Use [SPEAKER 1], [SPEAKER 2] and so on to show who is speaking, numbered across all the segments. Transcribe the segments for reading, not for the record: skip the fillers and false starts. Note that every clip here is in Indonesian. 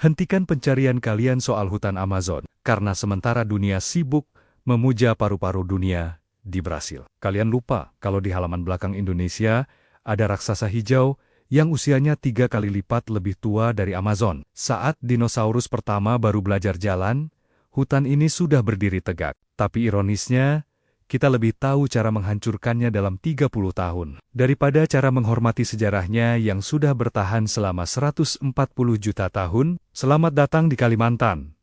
[SPEAKER 1] Hentikan pencarian kalian soal hutan Amazon, karena sementara dunia sibuk memuja paru-paru dunia di Brasil. Kalian lupa kalau di halaman belakang Indonesia ada raksasa hijau yang usianya 3 kali lipat lebih tua dari Amazon. Saat dinosaurus pertama baru belajar jalan, hutan ini sudah berdiri tegak. Tapi ironisnya, kita lebih tahu cara menghancurkannya dalam 30 tahun, daripada cara menghormati sejarahnya yang sudah bertahan selama 140 juta tahun. Selamat datang di Kalimantan,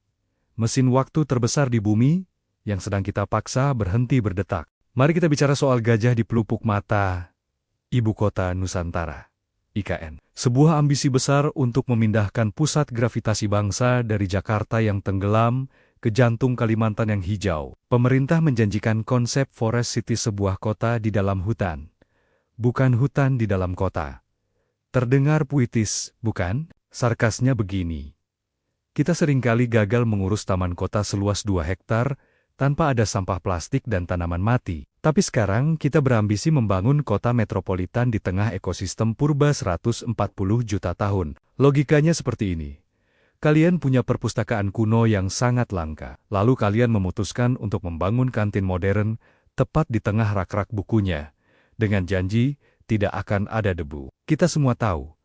[SPEAKER 1] mesin waktu terbesar di bumi yang sedang kita paksa berhenti berdetak. Mari kita bicara soal gajah di pelupuk mata Ibu Kota Nusantara, IKN. Sebuah ambisi besar untuk memindahkan pusat gravitasi bangsa dari Jakarta yang tenggelam ke jantung Kalimantan yang hijau. Pemerintah menjanjikan konsep Forest City, sebuah kota di dalam hutan, bukan hutan di dalam kota. Terdengar puitis, bukan? Sarkasnya begini. Kita seringkali gagal mengurus taman kota seluas 2 hektar tanpa ada sampah plastik dan tanaman mati. Tapi sekarang kita berambisi membangun kota metropolitan di tengah ekosistem purba 140 juta tahun. Logikanya seperti ini. Kalian punya perpustakaan kuno yang sangat langka. Lalu kalian memutuskan untuk membangun kantin modern tepat di tengah rak-rak bukunya, dengan janji tidak akan ada debu. Kita semua tahu,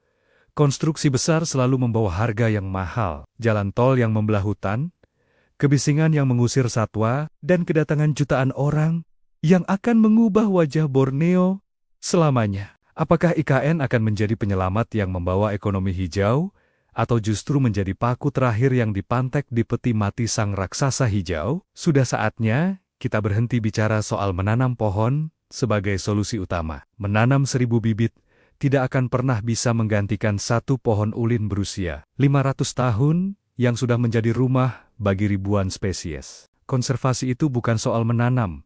[SPEAKER 1] konstruksi besar selalu membawa harga yang mahal. Jalan tol yang membelah hutan, kebisingan yang mengusir satwa, dan kedatangan jutaan orang yang akan mengubah wajah Borneo selamanya. Apakah IKN akan menjadi penyelamat yang membawa ekonomi hijau, atau justru menjadi paku terakhir yang dipantek di peti mati sang raksasa hijau? Sudah saatnya kita berhenti bicara soal menanam pohon sebagai solusi utama. Menanam 1000 bibit tidak akan pernah bisa menggantikan satu pohon ulin berusia 500 tahun yang sudah menjadi rumah bagi ribuan spesies. Konservasi itu bukan soal menanam,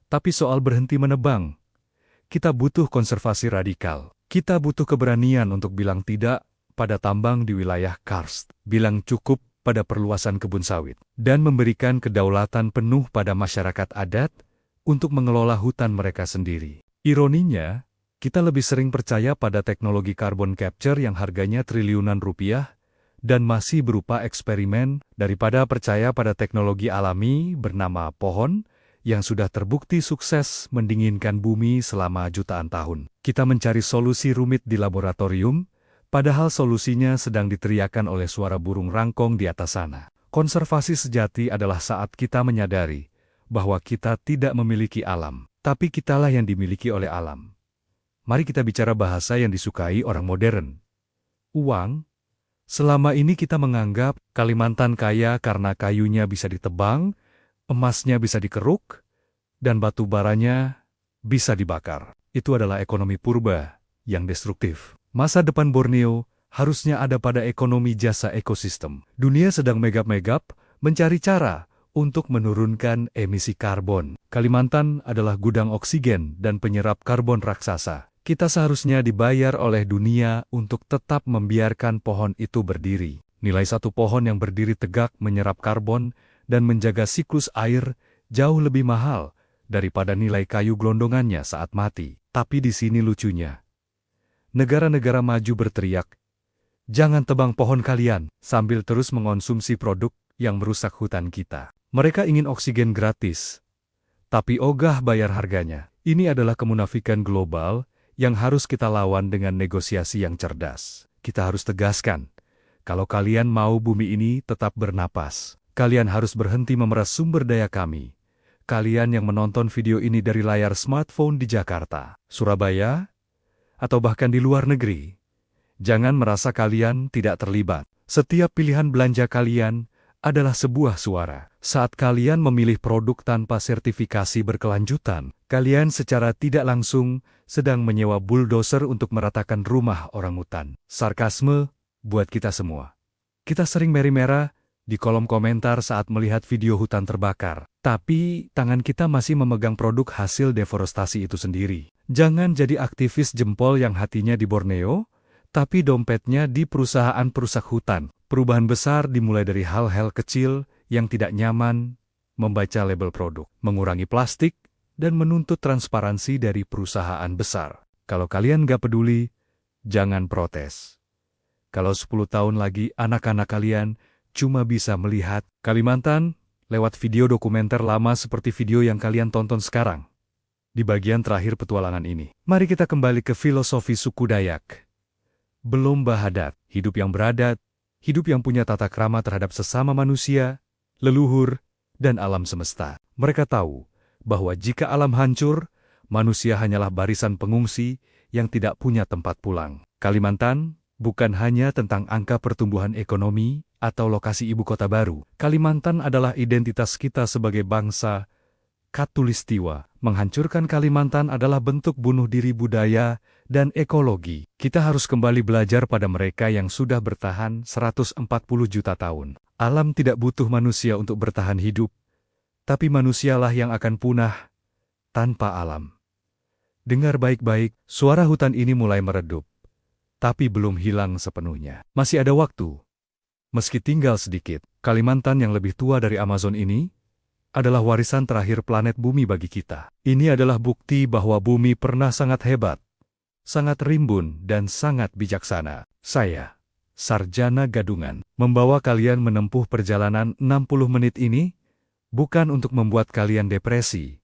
[SPEAKER 1] tapi soal berhenti menebang. Kita butuh konservasi radikal. Kita butuh keberanian untuk bilang tidak pada tambang di wilayah karst, bilang cukup pada perluasan kebun sawit, dan memberikan kedaulatan penuh pada masyarakat adat untuk mengelola hutan mereka sendiri. Ironinya, kita lebih sering percaya pada teknologi carbon capture yang harganya triliunan rupiah dan masih berupa eksperimen daripada percaya pada teknologi alami bernama pohon yang sudah terbukti sukses mendinginkan bumi selama jutaan tahun. Kita mencari solusi rumit di laboratorium, padahal solusinya sedang diteriakan oleh suara burung rangkong di atas sana. Konservasi sejati adalah saat kita menyadari bahwa kita tidak memiliki alam, tapi kitalah yang dimiliki oleh alam. Mari kita bicara bahasa yang disukai orang modern. Uang. Selama ini kita menganggap Kalimantan kaya karena kayunya bisa ditebang, emasnya bisa dikeruk, dan batu baranya bisa dibakar. Itu adalah ekonomi purba yang destruktif. Masa depan Borneo harusnya ada pada ekonomi jasa ekosistem. Dunia sedang megap-megap mencari cara untuk menurunkan emisi karbon. Kalimantan adalah gudang oksigen dan penyerap karbon raksasa. Kita seharusnya dibayar oleh dunia untuk tetap membiarkan pohon itu berdiri. Nilai satu pohon yang berdiri tegak menyerap karbon dan menjaga siklus air jauh lebih mahal daripada nilai kayu gelondongannya saat mati. Tapi di sini lucunya. Negara-negara maju berteriak, "Jangan tebang pohon kalian," sambil terus mengonsumsi produk yang merusak hutan kita. Mereka ingin oksigen gratis, tapi ogah bayar harganya. Ini adalah kemunafikan global yang harus kita lawan dengan negosiasi yang cerdas. Kita harus tegaskan, kalau kalian mau bumi ini tetap bernapas, kalian harus berhenti memeras sumber daya kami. Kalian yang menonton video ini dari layar smartphone di Jakarta, Surabaya, atau bahkan di luar negeri, jangan merasa kalian tidak terlibat. Setiap pilihan belanja kalian adalah sebuah suara. Saat kalian memilih produk tanpa sertifikasi berkelanjutan, kalian secara tidak langsung sedang menyewa bulldozer untuk meratakan rumah orangutan. Sarkasme buat kita semua. Kita sering meri-mera di kolom komentar saat melihat video hutan terbakar, tapi tangan kita masih memegang produk hasil deforestasi itu sendiri. Jangan jadi aktivis jempol yang hatinya di Borneo, tapi dompetnya di perusahaan perusak hutan. Perubahan besar dimulai dari hal-hal kecil yang tidak nyaman, membaca label produk, mengurangi plastik, dan menuntut transparansi dari perusahaan besar. Kalau kalian gak peduli, jangan protes. kalau 10 tahun lagi anak-anak kalian cuma bisa melihat Kalimantan lewat video dokumenter lama seperti video yang kalian tonton sekarang. Di bagian terakhir petualangan ini, mari kita kembali ke filosofi suku Dayak. Belum Bahadat, hidup yang beradat, hidup yang punya tata krama terhadap sesama manusia, leluhur, dan alam semesta. Mereka tahu bahwa jika alam hancur, manusia hanyalah barisan pengungsi yang tidak punya tempat pulang. Kalimantan bukan hanya tentang angka pertumbuhan ekonomi atau lokasi ibu kota baru. Kalimantan adalah identitas kita sebagai bangsa Katulistiwa. Menghancurkan Kalimantan adalah bentuk bunuh diri budaya dan ekologi. Kita harus kembali belajar pada mereka yang sudah bertahan 140 juta tahun. Alam tidak butuh manusia untuk bertahan hidup, tapi manusialah yang akan punah tanpa alam. Dengar baik-baik, suara hutan ini mulai meredup, tapi belum hilang sepenuhnya. Masih ada waktu. Meski tinggal sedikit, Kalimantan yang lebih tua dari Amazon ini adalah warisan terakhir planet bumi bagi kita. Ini adalah bukti bahwa bumi pernah sangat hebat, sangat rimbun, dan sangat bijaksana. Saya, Sarjana Gadungan, membawa kalian menempuh perjalanan 60 menit ini bukan untuk membuat kalian depresi,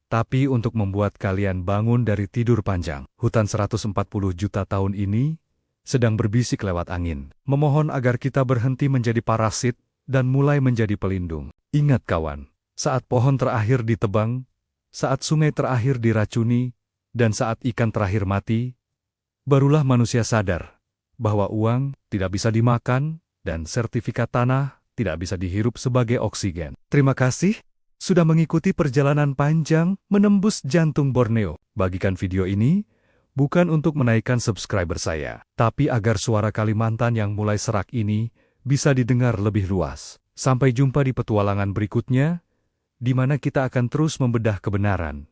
[SPEAKER 1] tapi untuk membuat kalian bangun dari tidur panjang. Hutan 140 juta tahun ini sedang berbisik lewat angin, memohon agar kita berhenti menjadi parasit dan mulai menjadi pelindung. Ingat kawan, saat pohon terakhir ditebang, saat sungai terakhir diracuni, dan saat ikan terakhir mati, barulah manusia sadar bahwa uang tidak bisa dimakan dan sertifikat tanah tidak bisa dihirup sebagai oksigen. Terima kasih sudah mengikuti perjalanan panjang menembus jantung Borneo. Bagikan video ini bukan untuk menaikkan subscriber saya, tapi agar suara Kalimantan yang mulai serak ini bisa didengar lebih luas. Sampai jumpa di petualangan berikutnya, di mana kita akan terus membedah kebenaran,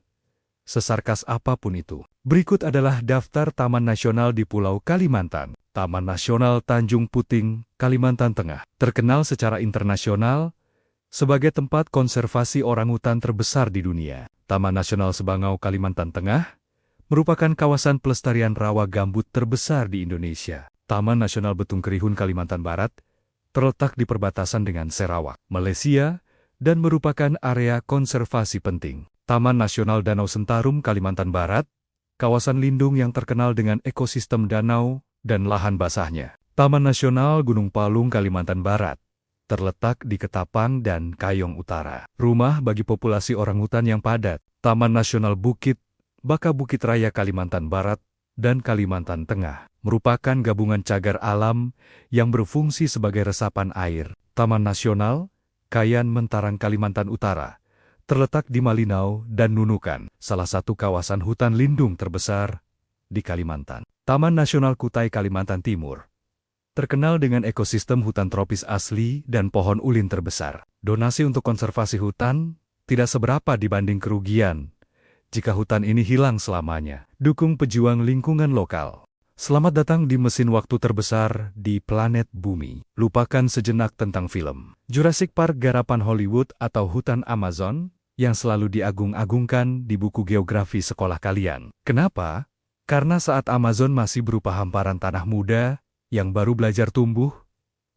[SPEAKER 1] sesarkas apapun itu. Berikut adalah daftar Taman Nasional di Pulau Kalimantan. Taman Nasional Tanjung Puting, Kalimantan Tengah, terkenal secara internasional sebagai tempat konservasi orangutan terbesar di dunia. Taman Nasional Sebangau, Kalimantan Tengah, merupakan kawasan pelestarian rawa gambut terbesar di Indonesia. Taman Nasional Betung Kerihun, Kalimantan Barat, terletak di perbatasan dengan Sarawak, Malaysia, dan merupakan area konservasi penting. Taman Nasional Danau Sentarum, Kalimantan Barat, kawasan lindung yang terkenal dengan ekosistem danau dan lahan basahnya. Taman Nasional Gunung Palung, Kalimantan Barat, terletak di Ketapang dan Kayong Utara. Rumah bagi populasi orangutan yang padat. Taman Nasional Bukit Baka Bukit Raya, Kalimantan Barat, dan Kalimantan Tengah, merupakan gabungan cagar alam yang berfungsi sebagai resapan air. Taman Nasional Kayan Mentarang, Kalimantan Utara, terletak di Malinau dan Nunukan, salah satu kawasan hutan lindung terbesar di Kalimantan. Taman Nasional Kutai, Kalimantan Timur, terkenal dengan ekosistem hutan tropis asli dan pohon ulin terbesar. Donasi untuk konservasi hutan tidak seberapa dibanding kerugian jika hutan ini hilang selamanya. Dukung pejuang lingkungan lokal. Selamat datang di mesin waktu terbesar di planet bumi. Lupakan sejenak tentang film Jurassic Park garapan Hollywood atau hutan Amazon yang selalu diagung-agungkan di buku geografi sekolah kalian. Kenapa? Karena saat Amazon masih berupa hamparan tanah muda yang baru belajar tumbuh,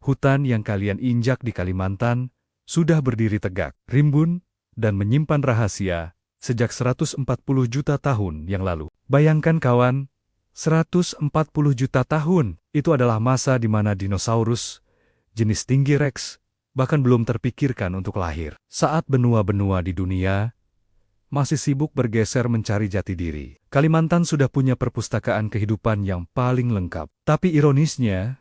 [SPEAKER 1] hutan yang kalian injak di Kalimantan sudah berdiri tegak, rimbun, dan menyimpan rahasia sejak 140 juta tahun yang lalu. Bayangkan kawan, 140 juta tahun, itu adalah masa di mana dinosaurus, jenis tinggi Rex, bahkan belum terpikirkan untuk lahir. Saat benua-benua di dunia masih sibuk bergeser mencari jati diri, Kalimantan sudah punya perpustakaan kehidupan yang paling lengkap. Tapi ironisnya,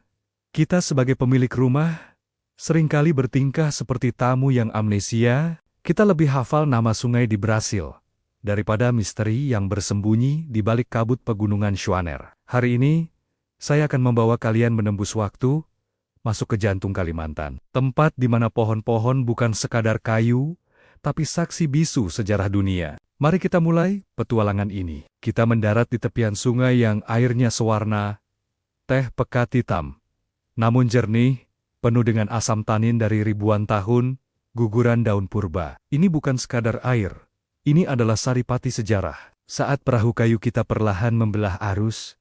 [SPEAKER 1] kita sebagai pemilik rumah seringkali bertingkah seperti tamu yang amnesia. Kita lebih hafal nama sungai di Brasil daripada misteri yang bersembunyi di balik kabut pegunungan Schwaner. Hari ini, saya akan membawa kalian menembus waktu, masuk ke jantung Kalimantan. Tempat di mana pohon-pohon bukan sekadar kayu, tapi saksi bisu sejarah dunia. Mari kita mulai petualangan ini. Kita mendarat di tepian sungai yang airnya sewarna teh pekat hitam, namun jernih, penuh dengan asam tanin dari ribuan tahun, guguran daun purba. Ini bukan sekadar air. Ini adalah saripati sejarah. Saat perahu kayu kita perlahan membelah arus,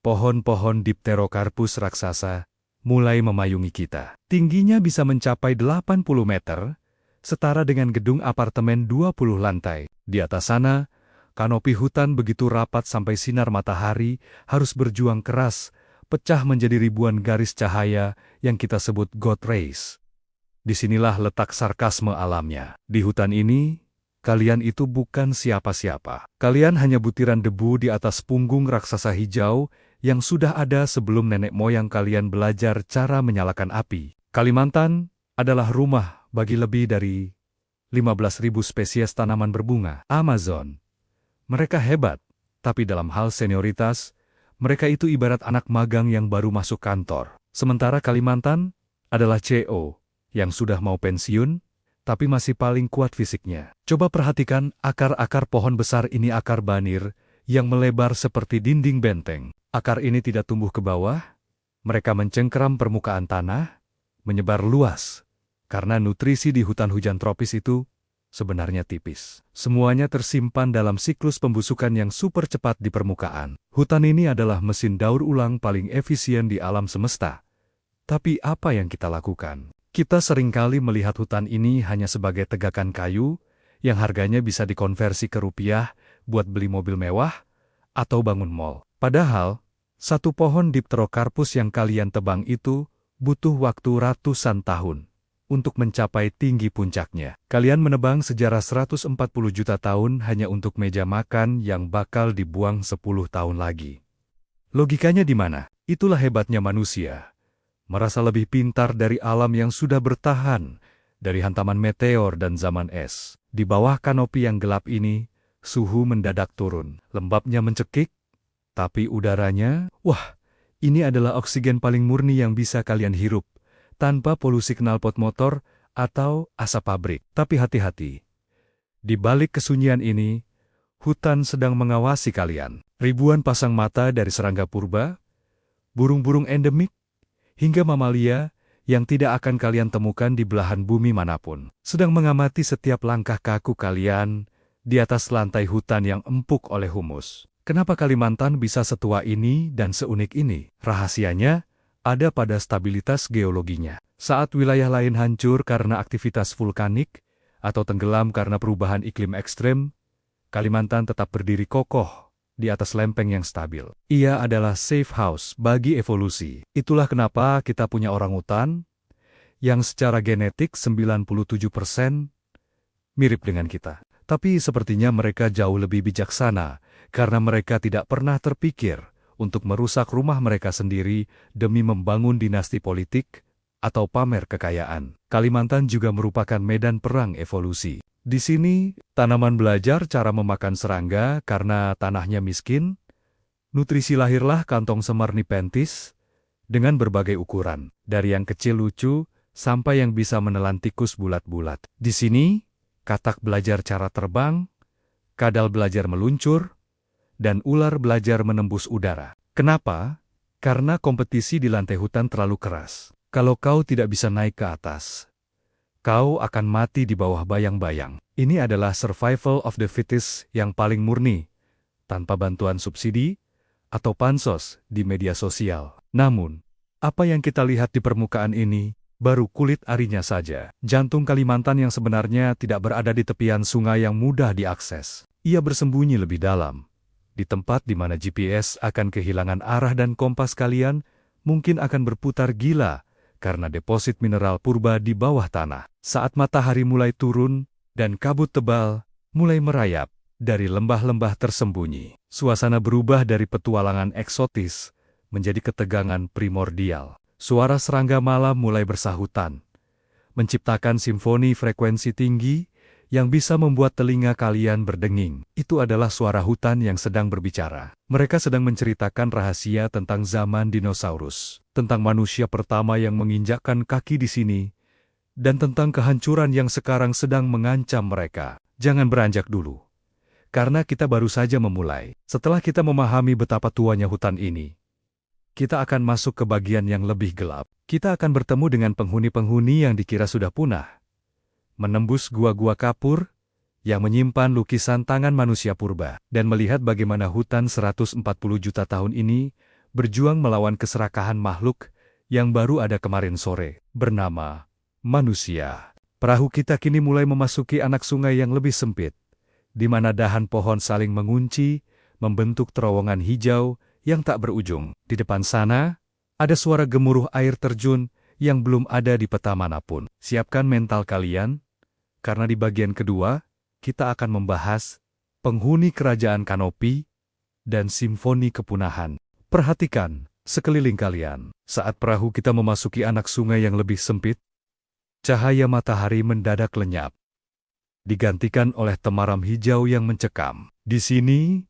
[SPEAKER 1] pohon-pohon Dipterocarpus raksasa mulai memayungi kita. Tingginya bisa mencapai 80 meter, setara dengan gedung apartemen 20 lantai. Di atas sana, kanopi hutan begitu rapat sampai sinar matahari harus berjuang keras, pecah menjadi ribuan garis cahaya yang kita sebut God Rays. Disinilah letak sarkasme alamnya. Di hutan ini, kalian itu bukan siapa-siapa. Kalian hanya butiran debu di atas punggung raksasa hijau yang sudah ada sebelum nenek moyang kalian belajar cara menyalakan api. Kalimantan adalah rumah bagi lebih dari 15.000 spesies tanaman berbunga. Amazon. Mereka hebat, tapi dalam hal senioritas, mereka itu ibarat anak magang yang baru masuk kantor. Sementara Kalimantan adalah CO yang sudah mau pensiun, tapi masih paling kuat fisiknya. Coba perhatikan akar-akar pohon besar ini, akar banir yang melebar seperti dinding benteng. Akar ini tidak tumbuh ke bawah, mereka mencengkeram permukaan tanah, menyebar luas, karena nutrisi di hutan hujan tropis itu sebenarnya tipis. Semuanya tersimpan dalam siklus pembusukan yang super cepat di permukaan. Hutan ini adalah mesin daur ulang paling efisien di alam semesta. Tapi apa yang kita lakukan? Kita seringkali melihat hutan ini hanya sebagai tegakan kayu yang harganya bisa dikonversi ke rupiah buat beli mobil mewah atau bangun mall. Padahal, satu pohon Dipterocarpus yang kalian tebang itu butuh waktu ratusan tahun untuk mencapai tinggi puncaknya. Kalian menebang sejarah 140 juta tahun hanya untuk meja makan yang bakal dibuang 10 tahun lagi. Logikanya di mana? Itulah hebatnya manusia. Merasa lebih pintar dari alam yang sudah bertahan dari hantaman meteor dan zaman es. Di bawah kanopi yang gelap ini, suhu mendadak turun. Lembabnya mencekik, tapi udaranya, wah, ini adalah oksigen paling murni yang bisa kalian hirup, tanpa polusi knalpot motor atau asap pabrik. Tapi hati-hati. Di balik kesunyian ini, hutan sedang mengawasi kalian. Ribuan pasang mata dari serangga purba, burung-burung endemik, hingga mamalia yang tidak akan kalian temukan di belahan bumi manapun, sedang mengamati setiap langkah kaku kalian di atas lantai hutan yang empuk oleh humus. Kenapa Kalimantan bisa setua ini dan seunik ini? Rahasianya ada pada stabilitas geologinya. Saat wilayah lain hancur karena aktivitas vulkanik atau tenggelam karena perubahan iklim ekstrem, Kalimantan tetap berdiri kokoh di atas lempeng yang stabil. Ia adalah safe house bagi evolusi. Itulah kenapa kita punya orangutan yang secara genetik 97% mirip dengan kita. Tapi sepertinya mereka jauh lebih bijaksana karena mereka tidak pernah terpikir untuk merusak rumah mereka sendiri demi membangun dinasti politik atau pamer kekayaan. Kalimantan juga merupakan medan perang evolusi. Di sini, tanaman belajar cara memakan serangga karena tanahnya miskin. Nutrisi lahirlah kantong semar Nepenthes dengan berbagai ukuran, dari yang kecil lucu sampai yang bisa menelan tikus bulat-bulat. Di sini, katak belajar cara terbang, kadal belajar meluncur, dan ular belajar menembus udara. Kenapa? Karena kompetisi di lantai hutan terlalu keras. Kalau kau tidak bisa naik ke atas, kau akan mati di bawah bayang-bayang. Ini adalah survival of the fittest yang paling murni, tanpa bantuan subsidi atau pansos di media sosial. Namun, apa yang kita lihat di permukaan ini baru kulit arinya saja. Jantung Kalimantan yang sebenarnya tidak berada di tepian sungai yang mudah diakses. Ia bersembunyi lebih dalam, di tempat di mana GPS akan kehilangan arah dan kompas kalian mungkin akan berputar gila karena deposit mineral purba di bawah tanah. Saat matahari mulai turun dan kabut tebal mulai merayap dari lembah-lembah tersembunyi, suasana berubah dari petualangan eksotis menjadi ketegangan primordial. Suara serangga malam mulai bersahutan, menciptakan simfoni frekuensi tinggi yang bisa membuat telinga kalian berdenging. Itu adalah suara hutan yang sedang berbicara. Mereka sedang menceritakan rahasia tentang zaman dinosaurus, tentang manusia pertama yang menginjakkan kaki di sini, dan tentang kehancuran yang sekarang sedang mengancam mereka. Jangan beranjak dulu, karena kita baru saja memulai. Setelah kita memahami betapa tuanya hutan ini, kita akan masuk ke bagian yang lebih gelap. Kita akan bertemu dengan penghuni-penghuni yang dikira sudah punah, menembus gua-gua kapur yang menyimpan lukisan tangan manusia purba, dan melihat bagaimana hutan 140 juta tahun ini berjuang melawan keserakahan makhluk yang baru ada kemarin sore, bernama manusia. Perahu kita kini mulai memasuki anak sungai yang lebih sempit, di mana dahan pohon saling mengunci, membentuk terowongan hijau yang tak berujung. Di depan sana, ada suara gemuruh air terjun yang belum ada di peta manapun. Siapkan mental kalian, karena di bagian kedua, kita akan membahas penghuni kerajaan Kanopi dan simfoni kepunahan. Perhatikan sekeliling kalian. Saat perahu kita memasuki anak sungai yang lebih sempit, cahaya matahari mendadak lenyap, digantikan oleh temaram hijau yang mencekam. Di sini,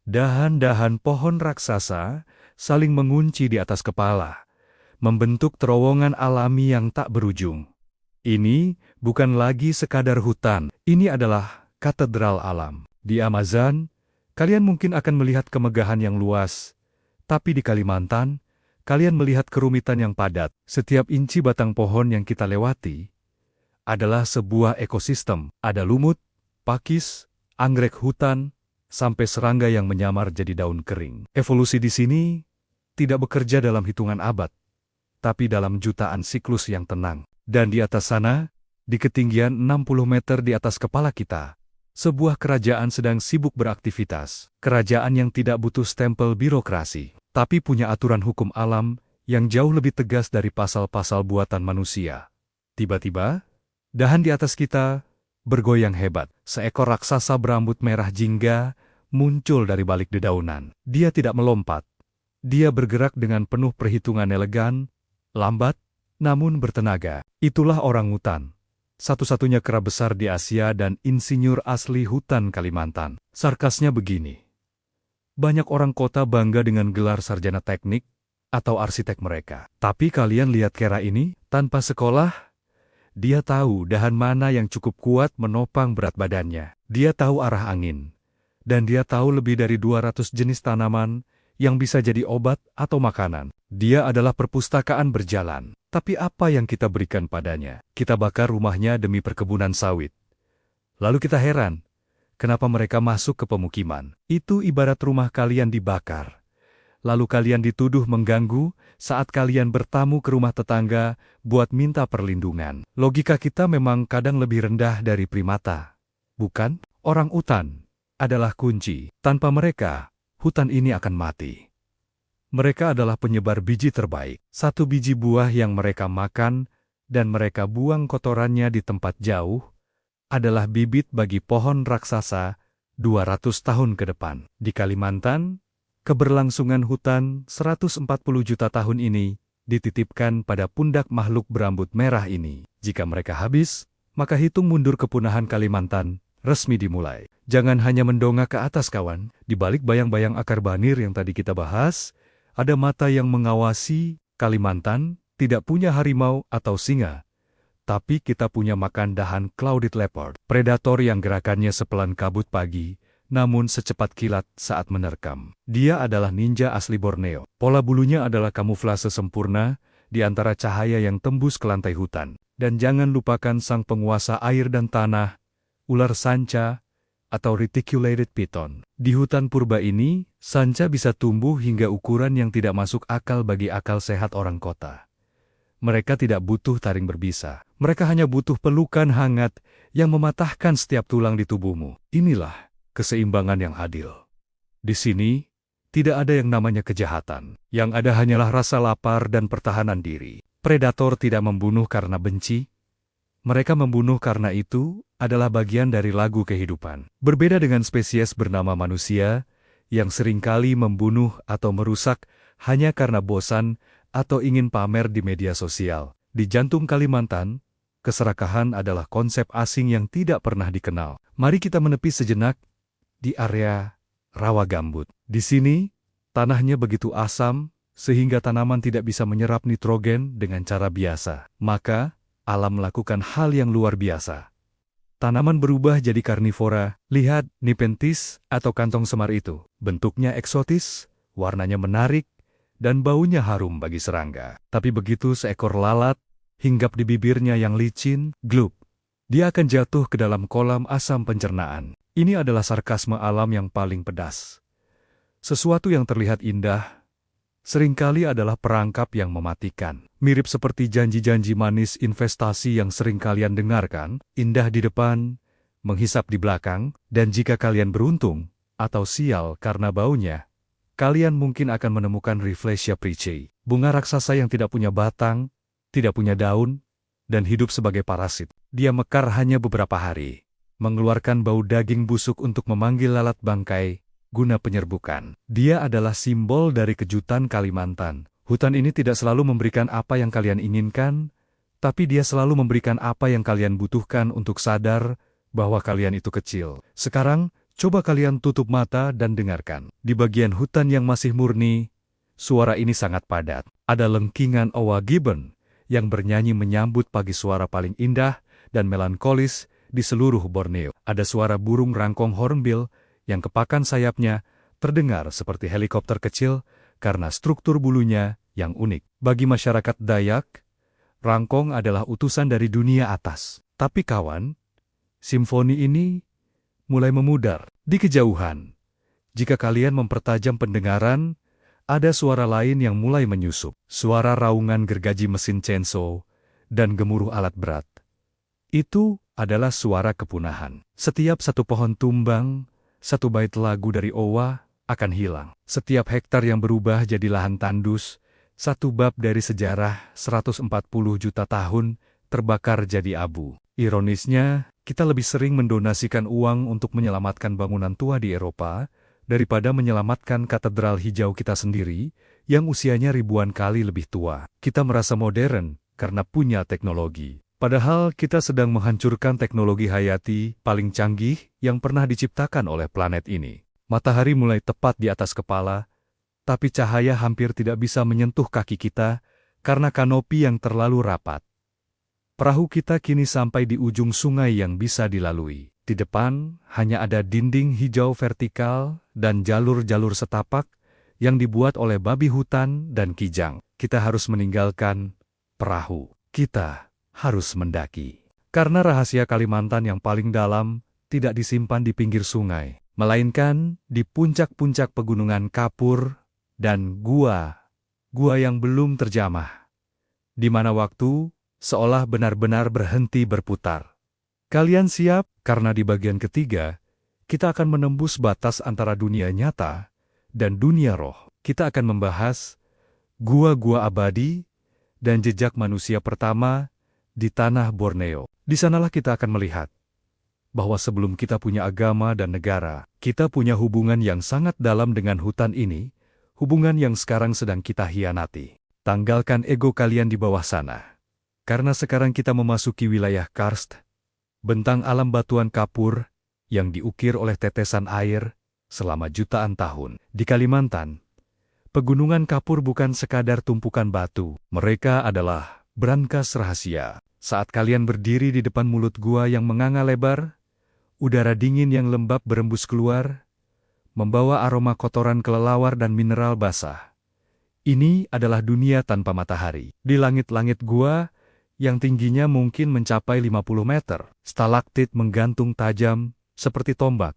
[SPEAKER 1] dahan-dahan pohon raksasa saling mengunci di atas kepala, membentuk terowongan alami yang tak berujung. Ini bukan lagi sekadar hutan, ini adalah katedral alam. Di Amazon, kalian mungkin akan melihat kemegahan yang luas, tapi di Kalimantan, kalian melihat kerumitan yang padat. Setiap inci batang pohon yang kita lewati adalah sebuah ekosistem. Ada lumut, pakis, anggrek hutan, sampai serangga yang menyamar jadi daun kering. Evolusi di sini tidak bekerja dalam hitungan abad, tapi dalam jutaan siklus yang tenang. Dan di atas sana, di ketinggian 60 meter di atas kepala kita, sebuah kerajaan sedang sibuk beraktivitas. Kerajaan yang tidak butuh stempel birokrasi, tapi punya aturan hukum alam yang jauh lebih tegas dari pasal-pasal buatan manusia. Tiba-tiba, dahan di atas kita bergoyang hebat. Seekor raksasa berambut merah jingga muncul dari balik dedaunan. Dia tidak melompat. Dia bergerak dengan penuh perhitungan elegan, lambat, namun bertenaga. Itulah orangutan, satu-satunya kera besar di Asia dan insinyur asli hutan Kalimantan. Sarkasnya begini. Banyak orang kota bangga dengan gelar sarjana teknik atau arsitek mereka. Tapi kalian lihat kera ini, tanpa sekolah, dia tahu dahan mana yang cukup kuat menopang berat badannya. Dia tahu arah angin. Dan dia tahu lebih dari 200 jenis tanaman yang bisa jadi obat atau makanan. Dia adalah perpustakaan berjalan. Tapi apa yang kita berikan padanya? Kita bakar rumahnya demi perkebunan sawit. Lalu kita heran, kenapa mereka masuk ke pemukiman? Itu ibarat rumah kalian dibakar. Lalu kalian dituduh mengganggu saat kalian bertamu ke rumah tetangga buat minta perlindungan. Logika kita memang kadang lebih rendah dari primata. Bukan? Orang-utan adalah kunci. Tanpa mereka, hutan ini akan mati. Mereka adalah penyebar biji terbaik. Satu biji buah yang mereka makan dan mereka buang kotorannya di tempat jauh adalah bibit bagi pohon raksasa 200 tahun ke depan. Di Kalimantan, keberlangsungan hutan 140 juta tahun ini dititipkan pada pundak makhluk berambut merah ini. Jika mereka habis, maka hitung mundur kepunahan Kalimantan resmi dimulai. Jangan hanya mendongak ke atas kawan. Di balik bayang-bayang akar banir yang tadi kita bahas, ada mata yang mengawasi. Kalimantan tidak punya harimau atau singa, tapi kita punya makan dahan clouded leopard, predator yang gerakannya sepelan kabut pagi, namun secepat kilat saat menerkam. Dia adalah ninja asli Borneo. Pola bulunya adalah kamuflase sempurna di antara cahaya yang tembus ke lantai hutan. Dan jangan lupakan sang penguasa air dan tanah, ular sanca, atau reticulated python. Di hutan purba ini, sanca bisa tumbuh hingga ukuran yang tidak masuk akal bagi akal sehat orang kota. Mereka tidak butuh taring berbisa. Mereka hanya butuh pelukan hangat yang mematahkan setiap tulang di tubuhmu. Inilah keseimbangan yang adil. Di sini, tidak ada yang namanya kejahatan. Yang ada hanyalah rasa lapar dan pertahanan diri. Predator tidak membunuh karena benci. Mereka membunuh karena itu adalah bagian dari lagu kehidupan. Berbeda dengan spesies bernama manusia, yang seringkali membunuh atau merusak hanya karena bosan atau ingin pamer di media sosial. Di jantung Kalimantan, keserakahan adalah konsep asing yang tidak pernah dikenal. Mari kita menepi sejenak di area rawa gambut. Di sini, tanahnya begitu asam, sehingga tanaman tidak bisa menyerap nitrogen dengan cara biasa. Maka, alam melakukan hal yang luar biasa. Tanaman berubah jadi karnivora. Lihat Nepenthes atau kantong semar itu. Bentuknya eksotis, warnanya menarik, dan baunya harum bagi serangga. Tapi begitu seekor lalat hinggap di bibirnya yang licin, glup, dia akan jatuh ke dalam kolam asam pencernaan. Ini adalah sarkasme alam yang paling pedas. Sesuatu yang terlihat indah, seringkali adalah perangkap yang mematikan. Mirip seperti janji-janji manis investasi yang sering kalian dengarkan, indah di depan, menghisap di belakang, dan jika kalian beruntung, atau sial karena baunya, kalian mungkin akan menemukan Rafflesia praecox, bunga raksasa yang tidak punya batang, tidak punya daun, dan hidup sebagai parasit. Dia mekar hanya beberapa hari, mengeluarkan bau daging busuk untuk memanggil lalat bangkai, guna penyerbukan. Dia adalah simbol dari kejutan Kalimantan. Hutan ini tidak selalu memberikan apa yang kalian inginkan, tapi dia selalu memberikan apa yang kalian butuhkan untuk sadar bahwa kalian itu kecil. Sekarang, coba kalian tutup mata dan dengarkan. Di bagian hutan yang masih murni, suara ini sangat padat. Ada lengkingan owa gibbon yang bernyanyi menyambut pagi, suara paling indah dan melankolis di seluruh Borneo. Ada suara burung rangkong hornbill yang kepakan sayapnya terdengar seperti helikopter kecil karena struktur bulunya yang unik. Bagi masyarakat Dayak, rangkong adalah utusan dari dunia atas. Tapi kawan, simfoni ini mulai memudar. Di kejauhan, jika kalian mempertajam pendengaran, ada suara lain yang mulai menyusup. Suara raungan gergaji mesin chainsaw dan gemuruh alat berat. Itu adalah suara kepunahan. Setiap satu pohon tumbang, satu bait lagu dari owa akan hilang. Setiap hektar yang berubah jadi lahan tandus, satu bab dari sejarah 140 juta tahun terbakar jadi abu. Ironisnya, kita lebih sering mendonasikan uang untuk menyelamatkan bangunan tua di Eropa daripada menyelamatkan katedral hijau kita sendiri yang usianya ribuan kali lebih tua. Kita merasa modern karena punya teknologi. Padahal kita sedang menghancurkan teknologi hayati paling canggih yang pernah diciptakan oleh planet ini. Matahari mulai tepat di atas kepala, tapi cahaya hampir tidak bisa menyentuh kaki kita karena kanopi yang terlalu rapat. Perahu kita kini sampai di ujung sungai yang bisa dilalui. Di depan hanya ada dinding hijau vertikal dan jalur-jalur setapak yang dibuat oleh babi hutan dan kijang. Kita harus meninggalkan perahu. Kita harus mendaki. Karena rahasia Kalimantan yang paling dalam tidak disimpan di pinggir sungai, melainkan di puncak-puncak pegunungan kapur dan gua yang belum terjamah, di mana waktu seolah benar-benar berhenti berputar. Kalian siap? Karena di bagian ketiga, kita akan menembus batas antara dunia nyata dan dunia roh. Kita akan membahas gua-gua abadi dan jejak manusia pertama di tanah Borneo. Di sanalah kita akan melihat bahwa sebelum kita punya agama dan negara, kita punya hubungan yang sangat dalam dengan hutan ini, hubungan yang sekarang sedang kita hianati. Tanggalkan ego kalian di bawah sana. Karena sekarang kita memasuki wilayah karst, bentang alam batuan kapur yang diukir oleh tetesan air selama jutaan tahun. Di Kalimantan, pegunungan kapur bukan sekadar tumpukan batu. Mereka adalah brankas rahasia. Saat kalian berdiri di depan mulut gua yang menganga lebar, udara dingin yang lembab berembus keluar, membawa aroma kotoran kelelawar dan mineral basah. Ini adalah dunia tanpa matahari. Di langit-langit gua, yang tingginya mungkin mencapai 50 meter, stalaktit menggantung tajam seperti tombak,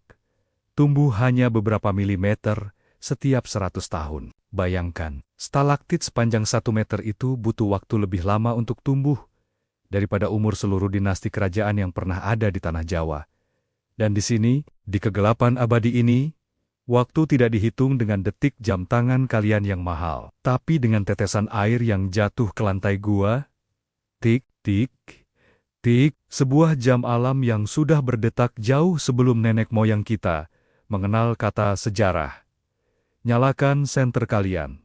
[SPEAKER 1] tumbuh hanya beberapa milimeter setiap 100 tahun. Bayangkan, stalaktit sepanjang 1 meter itu butuh waktu lebih lama untuk tumbuh daripada umur seluruh dinasti kerajaan yang pernah ada di tanah Jawa. Dan di sini, di kegelapan abadi ini, waktu tidak dihitung dengan detik jam tangan kalian yang mahal, tapi dengan tetesan air yang jatuh ke lantai gua. Tik, tik, tik, sebuah jam alam yang sudah berdetak jauh sebelum nenek moyang kita mengenal kata sejarah. Nyalakan senter kalian.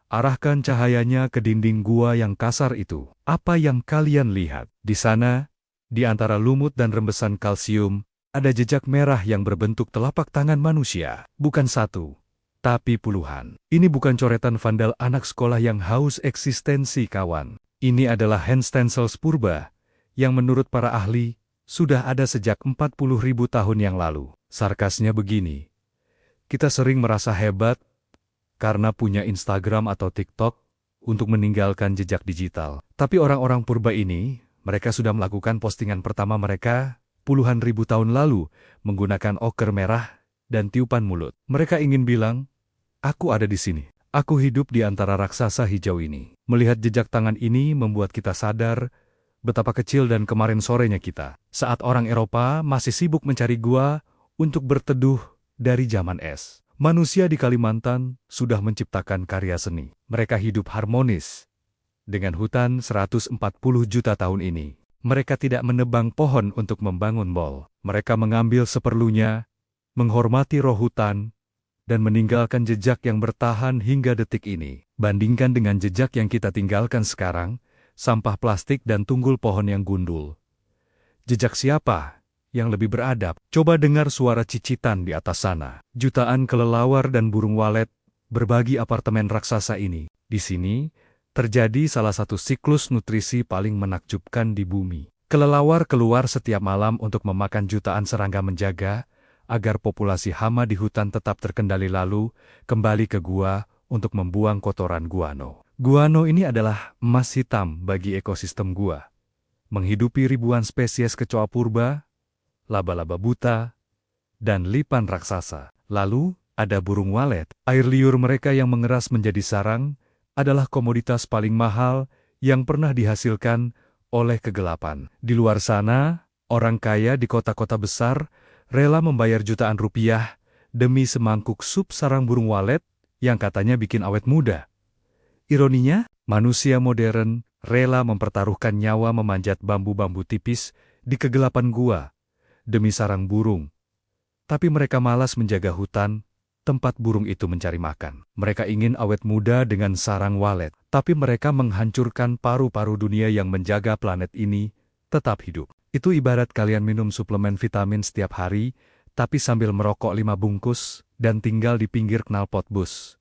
[SPEAKER 1] Arahkan cahayanya ke dinding gua yang kasar itu. Apa yang kalian lihat? Di sana, di antara lumut dan rembesan kalsium, ada jejak merah yang berbentuk telapak tangan manusia. Bukan satu, tapi puluhan. Ini bukan coretan vandal anak sekolah yang haus eksistensi, kawan. Ini adalah hand stencils purba, yang menurut para ahli, sudah ada sejak 40.000 tahun yang lalu. Sarkasnya begini, kita sering merasa hebat, karena punya Instagram atau TikTok untuk meninggalkan jejak digital. Tapi orang-orang purba ini, mereka sudah melakukan postingan pertama mereka puluhan ribu tahun lalu menggunakan oker merah dan tiupan mulut. Mereka ingin bilang, aku ada di sini. Aku hidup di antara raksasa hijau ini. Melihat jejak tangan ini membuat kita sadar betapa kecil dan kemarin sorenya kita. Saat orang Eropa masih sibuk mencari gua untuk berteduh dari zaman es. Manusia di Kalimantan sudah menciptakan karya seni. Mereka hidup harmonis dengan hutan 140 juta tahun ini. Mereka tidak menebang pohon untuk membangun mall. Mereka mengambil seperlunya, menghormati roh hutan, dan meninggalkan jejak yang bertahan hingga detik ini. Bandingkan dengan jejak yang kita tinggalkan sekarang, sampah plastik dan tunggul pohon yang gundul. Jejak siapa yang lebih beradab? Coba dengar suara cicitan di atas sana. Jutaan kelelawar dan burung walet berbagi apartemen raksasa ini. Di sini, terjadi salah satu siklus nutrisi paling menakjubkan di bumi. Kelelawar keluar setiap malam untuk memakan jutaan serangga menjaga, agar populasi hama di hutan tetap terkendali lalu kembali ke gua untuk membuang kotoran guano. Guano ini adalah emas hitam bagi ekosistem gua. Menghidupi ribuan spesies kecoa purba, laba-laba buta, dan lipan raksasa. Lalu, ada burung walet. Air liur mereka yang mengeras menjadi sarang adalah komoditas paling mahal yang pernah dihasilkan oleh kegelapan. Di luar sana, orang kaya di kota-kota besar rela membayar jutaan rupiah demi semangkuk sup sarang burung walet yang katanya bikin awet muda. Ironinya, manusia modern rela mempertaruhkan nyawa memanjat bambu-bambu tipis di kegelapan gua demi sarang burung. Tapi mereka malas menjaga hutan, tempat burung itu mencari makan. Mereka ingin awet muda dengan sarang walet, tapi mereka menghancurkan paru-paru dunia yang menjaga planet ini tetap hidup. Itu ibarat kalian minum suplemen vitamin setiap hari, tapi sambil merokok 5 bungkus dan tinggal di pinggir knalpot bus.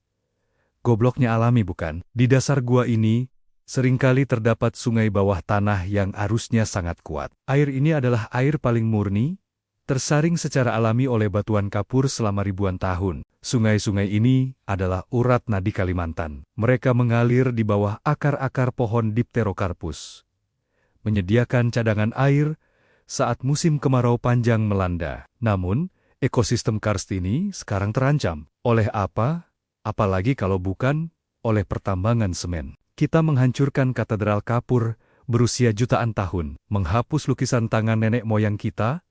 [SPEAKER 1] Gobloknya alami bukan? Di dasar gua ini, seringkali terdapat sungai bawah tanah yang arusnya sangat kuat. Air ini adalah air paling murni, tersaring secara alami oleh batuan kapur selama ribuan tahun. Sungai-sungai ini adalah urat nadi Kalimantan. Mereka mengalir di bawah akar-akar pohon Dipterocarpus, menyediakan cadangan air saat musim kemarau panjang melanda. Namun, ekosistem karst ini sekarang terancam. Oleh apa? Apalagi kalau bukan oleh pertambangan semen. Kita menghancurkan katedral kapur berusia jutaan tahun, menghapus lukisan tangan nenek moyang kita,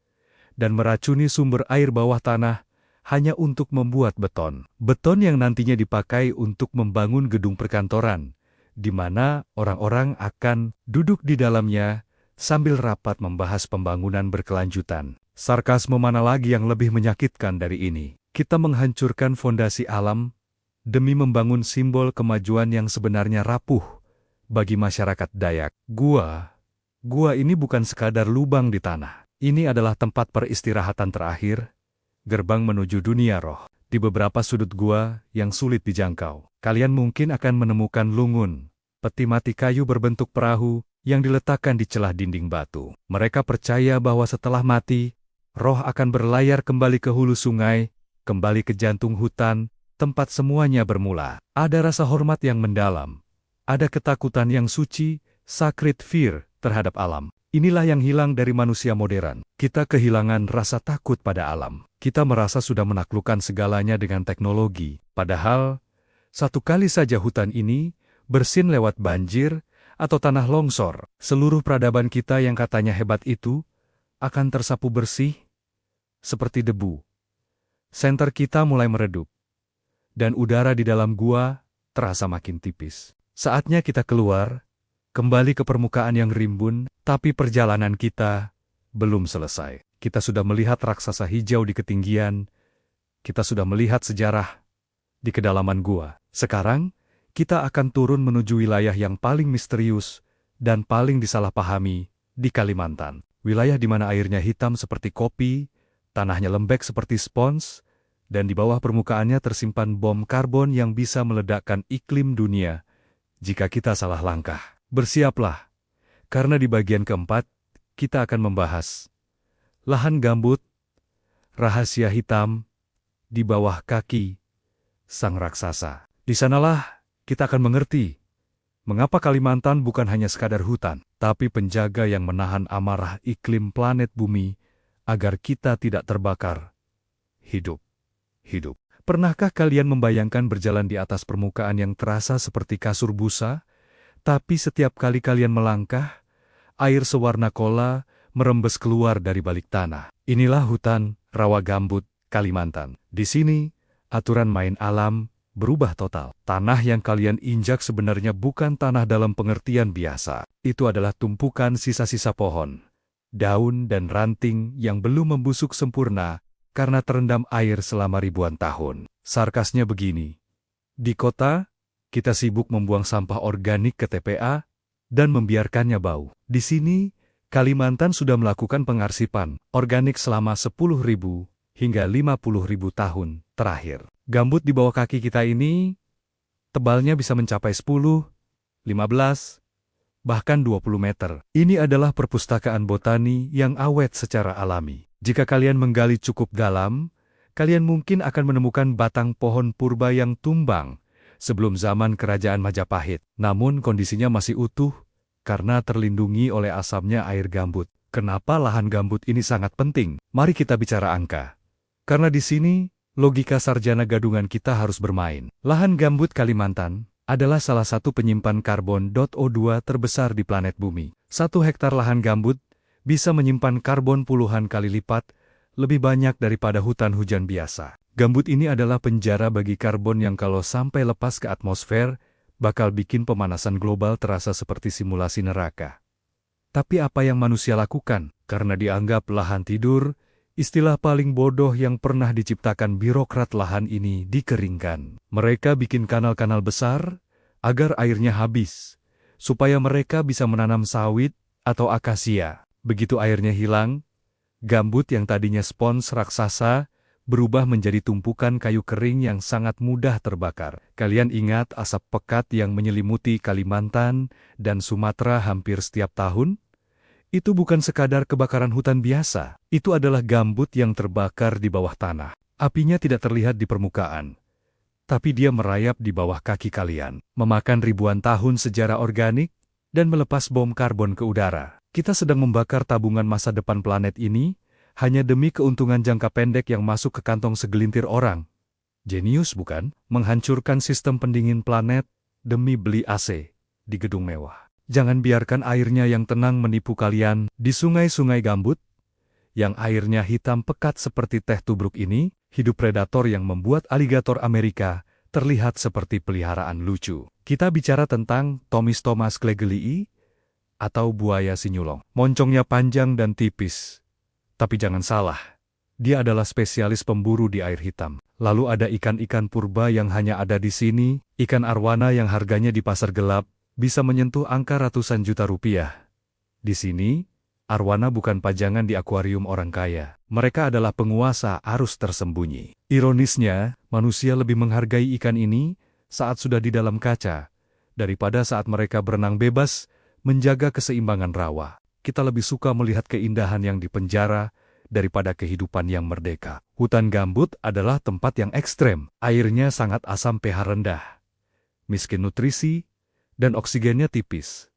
[SPEAKER 1] dan meracuni sumber air bawah tanah hanya untuk membuat beton. Beton yang nantinya dipakai untuk membangun gedung perkantoran, di mana orang-orang akan duduk di dalamnya sambil rapat membahas pembangunan berkelanjutan. Sarkasme mana lagi yang lebih menyakitkan dari ini? Kita menghancurkan fondasi alam demi membangun simbol kemajuan yang sebenarnya rapuh bagi masyarakat Dayak. Gua ini bukan sekadar lubang di tanah. Ini adalah tempat peristirahatan terakhir, gerbang menuju dunia roh. Di beberapa sudut gua yang sulit dijangkau, kalian mungkin akan menemukan lungun, peti mati kayu berbentuk perahu yang diletakkan di celah dinding batu. Mereka percaya bahwa setelah mati, roh akan berlayar kembali ke hulu sungai, kembali ke jantung hutan, tempat semuanya bermula. Ada rasa hormat yang mendalam, ada ketakutan yang suci, sacred fear terhadap alam. Inilah yang hilang dari manusia modern. Kita kehilangan rasa takut pada alam. Kita merasa sudah menaklukkan segalanya dengan teknologi. Padahal, satu kali saja hutan ini bersin lewat banjir atau tanah longsor, seluruh peradaban kita yang katanya hebat itu akan tersapu bersih seperti debu. Senter kita mulai meredup, dan udara di dalam gua terasa makin tipis. Saatnya kita keluar, kembali ke permukaan yang rimbun, tapi perjalanan kita belum selesai. Kita sudah melihat raksasa hijau di ketinggian, kita sudah melihat sejarah di kedalaman gua. Sekarang, kita akan turun menuju wilayah yang paling misterius dan paling disalahpahami di Kalimantan. Wilayah di mana airnya hitam seperti kopi, tanahnya lembek seperti spons, dan di bawah permukaannya tersimpan bom karbon yang bisa meledakkan iklim dunia jika kita salah langkah. Bersiaplah, karena di bagian keempat, kita akan membahas lahan gambut, rahasia hitam, di bawah kaki sang raksasa. Di sanalah kita akan mengerti mengapa Kalimantan bukan hanya sekadar hutan, tapi penjaga yang menahan amarah iklim planet bumi agar kita tidak terbakar hidup. Pernahkah kalian membayangkan berjalan di atas permukaan yang terasa seperti kasur busa, tapi setiap kali kalian melangkah, air sewarna kola merembes keluar dari balik tanah? Inilah hutan rawa gambut Kalimantan. Di sini, aturan main alam berubah total. Tanah yang kalian injak sebenarnya bukan tanah dalam pengertian biasa. Itu adalah tumpukan sisa-sisa pohon, daun dan ranting yang belum membusuk sempurna karena terendam air selama ribuan tahun. Sarkasnya begini, di kota, kita sibuk membuang sampah organik ke TPA dan membiarkannya bau. Di sini, Kalimantan sudah melakukan pengarsipan organik selama 10.000 hingga 50.000 tahun terakhir. Gambut di bawah kaki kita ini, tebalnya bisa mencapai 10, 15, bahkan 20 meter. Ini adalah perpustakaan botani yang awet secara alami. Jika kalian menggali cukup dalam, kalian mungkin akan menemukan batang pohon purba yang tumbang sebelum zaman Kerajaan Majapahit. Namun kondisinya masih utuh karena terlindungi oleh asamnya air gambut. Kenapa lahan gambut ini sangat penting? Mari kita bicara angka. Karena di sini, logika sarjana gadungan kita harus bermain. Lahan gambut Kalimantan adalah salah satu penyimpan karbon O2 terbesar di planet bumi. 1 hektar lahan gambut bisa menyimpan karbon puluhan kali lipat lebih banyak daripada hutan hujan biasa. Gambut ini adalah penjara bagi karbon yang kalau sampai lepas ke atmosfer, bakal bikin pemanasan global terasa seperti simulasi neraka. Tapi apa yang manusia lakukan? Karena dianggap lahan tidur, istilah paling bodoh yang pernah diciptakan birokrat lahan ini dikeringkan. Mereka bikin kanal-kanal besar agar airnya habis, supaya mereka bisa menanam sawit atau akasia. Begitu airnya hilang, gambut yang tadinya spons raksasa berubah menjadi tumpukan kayu kering yang sangat mudah terbakar. Kalian ingat asap pekat yang menyelimuti Kalimantan dan Sumatera hampir setiap tahun? Itu bukan sekadar kebakaran hutan biasa, itu adalah gambut yang terbakar di bawah tanah. Apinya tidak terlihat di permukaan, tapi dia merayap di bawah kaki kalian, memakan ribuan tahun sejarah organik, dan melepas bom karbon ke udara. Kita sedang membakar tabungan masa depan planet ini, hanya demi keuntungan jangka pendek yang masuk ke kantong segelintir orang. Jenius bukan? Menghancurkan sistem pendingin planet demi beli AC di gedung mewah. Jangan biarkan airnya yang tenang menipu kalian. Di sungai-sungai gambut, yang airnya hitam pekat seperti teh tubruk ini, hidup predator yang membuat aligator Amerika terlihat seperti peliharaan lucu. Kita bicara tentang Thomis clegelii, atau buaya sinyulong. Moncongnya panjang dan tipis. Tapi jangan salah, dia adalah spesialis pemburu di air hitam. Lalu ada ikan-ikan purba yang hanya ada di sini, ikan arwana yang harganya di pasar gelap bisa menyentuh angka ratusan juta rupiah. Di sini, arwana bukan pajangan di akuarium orang kaya. Mereka adalah penguasa arus tersembunyi. Ironisnya, manusia lebih menghargai ikan ini saat sudah di dalam kaca, daripada saat mereka berenang bebas, menjaga keseimbangan rawa. Kita lebih suka melihat keindahan yang di penjara daripada kehidupan yang merdeka. Hutan gambut adalah tempat yang ekstrem. Airnya sangat asam pH rendah, miskin nutrisi, dan oksigennya tipis.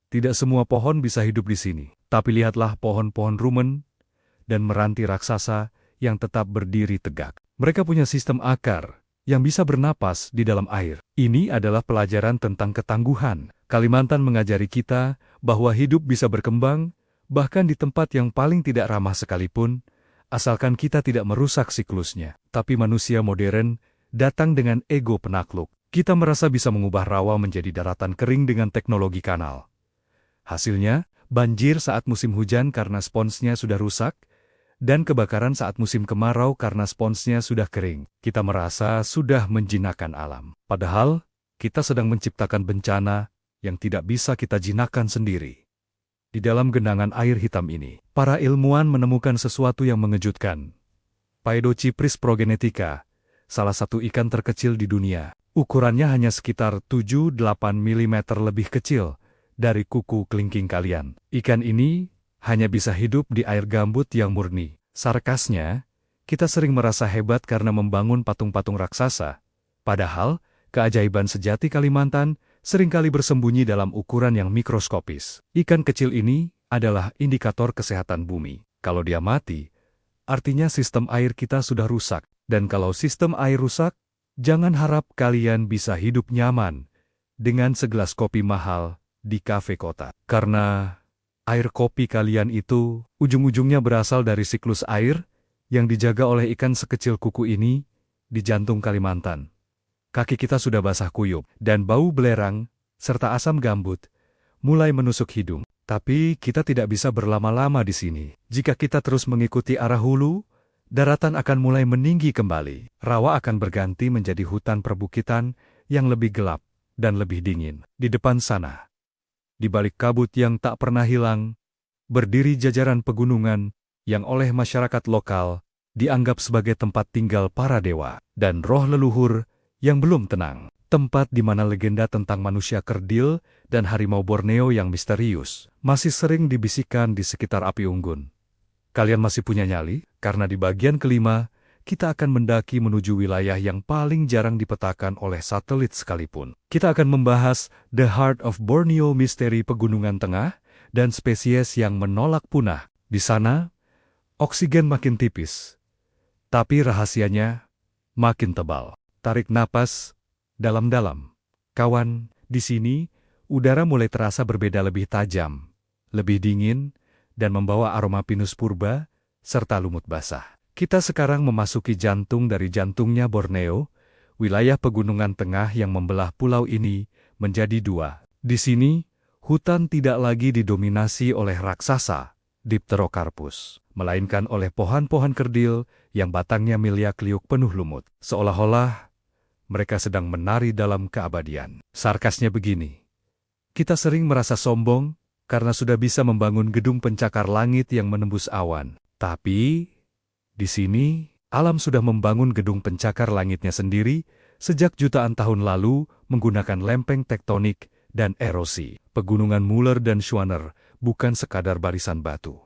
[SPEAKER 1] Tidak semua pohon bisa hidup di sini. Tapi lihatlah pohon-pohon rumen dan meranti raksasa yang tetap berdiri tegak. Mereka punya sistem akar yang bisa bernapas di dalam air. Ini adalah pelajaran tentang ketangguhan. Kalimantan mengajari kita bahwa hidup bisa berkembang, bahkan di tempat yang paling tidak ramah sekalipun, asalkan kita tidak merusak siklusnya. Tapi manusia modern datang dengan ego penakluk. Kita merasa bisa mengubah rawa menjadi daratan kering dengan teknologi kanal. Hasilnya, banjir saat musim hujan karena sponsnya sudah rusak, dan kebakaran saat musim kemarau karena sponsnya sudah kering. Kita merasa sudah menjinakkan alam. Padahal, kita sedang menciptakan bencana yang tidak bisa kita jinakkan sendiri. Di dalam genangan air hitam ini, para ilmuwan menemukan sesuatu yang mengejutkan. Paedocypris progenetica, salah satu ikan terkecil di dunia. Ukurannya hanya sekitar 7-8 mm lebih kecil dari kuku kelingking kalian. Ikan ini hanya bisa hidup di air gambut yang murni. Sarkasnya, kita sering merasa hebat karena membangun patung-patung raksasa. Padahal, keajaiban sejati Kalimantan seringkali bersembunyi dalam ukuran yang mikroskopis. Ikan kecil ini adalah indikator kesehatan bumi. Kalau dia mati, artinya sistem air kita sudah rusak. Dan kalau sistem air rusak, jangan harap kalian bisa hidup nyaman dengan segelas kopi mahal di kafe kota. Karena air kopi kalian itu ujung-ujungnya berasal dari siklus air yang dijaga oleh ikan sekecil kuku ini di jantung Kalimantan. Kaki kita sudah basah kuyup dan bau belerang serta asam gambut mulai menusuk hidung. Tapi kita tidak bisa berlama-lama di sini. Jika kita terus mengikuti arah hulu, daratan akan mulai meninggi kembali. Rawa akan berganti menjadi hutan perbukitan yang lebih gelap dan lebih dingin. Di depan sana, di balik kabut yang tak pernah hilang, berdiri jajaran pegunungan yang oleh masyarakat lokal dianggap sebagai tempat tinggal para dewa dan roh leluhur yang belum tenang. Tempat di mana legenda tentang manusia kerdil dan harimau Borneo yang misterius masih sering dibisikkan di sekitar api unggun. Kalian masih punya nyali? Karena di bagian kelima, kita akan mendaki menuju wilayah yang paling jarang dipetakan oleh satelit sekalipun. Kita akan membahas The Heart of Borneo, misteri pegunungan tengah, dan spesies yang menolak punah. Di sana, oksigen makin tipis, tapi rahasianya makin tebal. Tarik napas dalam-dalam. Kawan, di sini, udara mulai terasa berbeda, lebih tajam, lebih dingin, dan membawa aroma pinus purba, serta lumut basah. Kita sekarang memasuki jantung dari jantungnya Borneo, wilayah pegunungan tengah yang membelah pulau ini menjadi dua. Di sini, hutan tidak lagi didominasi oleh raksasa, Dipterocarpus, melainkan oleh pohon-pohon kerdil yang batangnya miliak-liuk penuh lumut. Seolah-olah mereka sedang menari dalam keabadian. Sarkasnya begini, kita sering merasa sombong karena sudah bisa membangun gedung pencakar langit yang menembus awan. Tapi, di sini, alam sudah membangun gedung pencakar langitnya sendiri sejak jutaan tahun lalu menggunakan lempeng tektonik dan erosi. Pegunungan Muller dan Schwanner bukan sekadar barisan batu.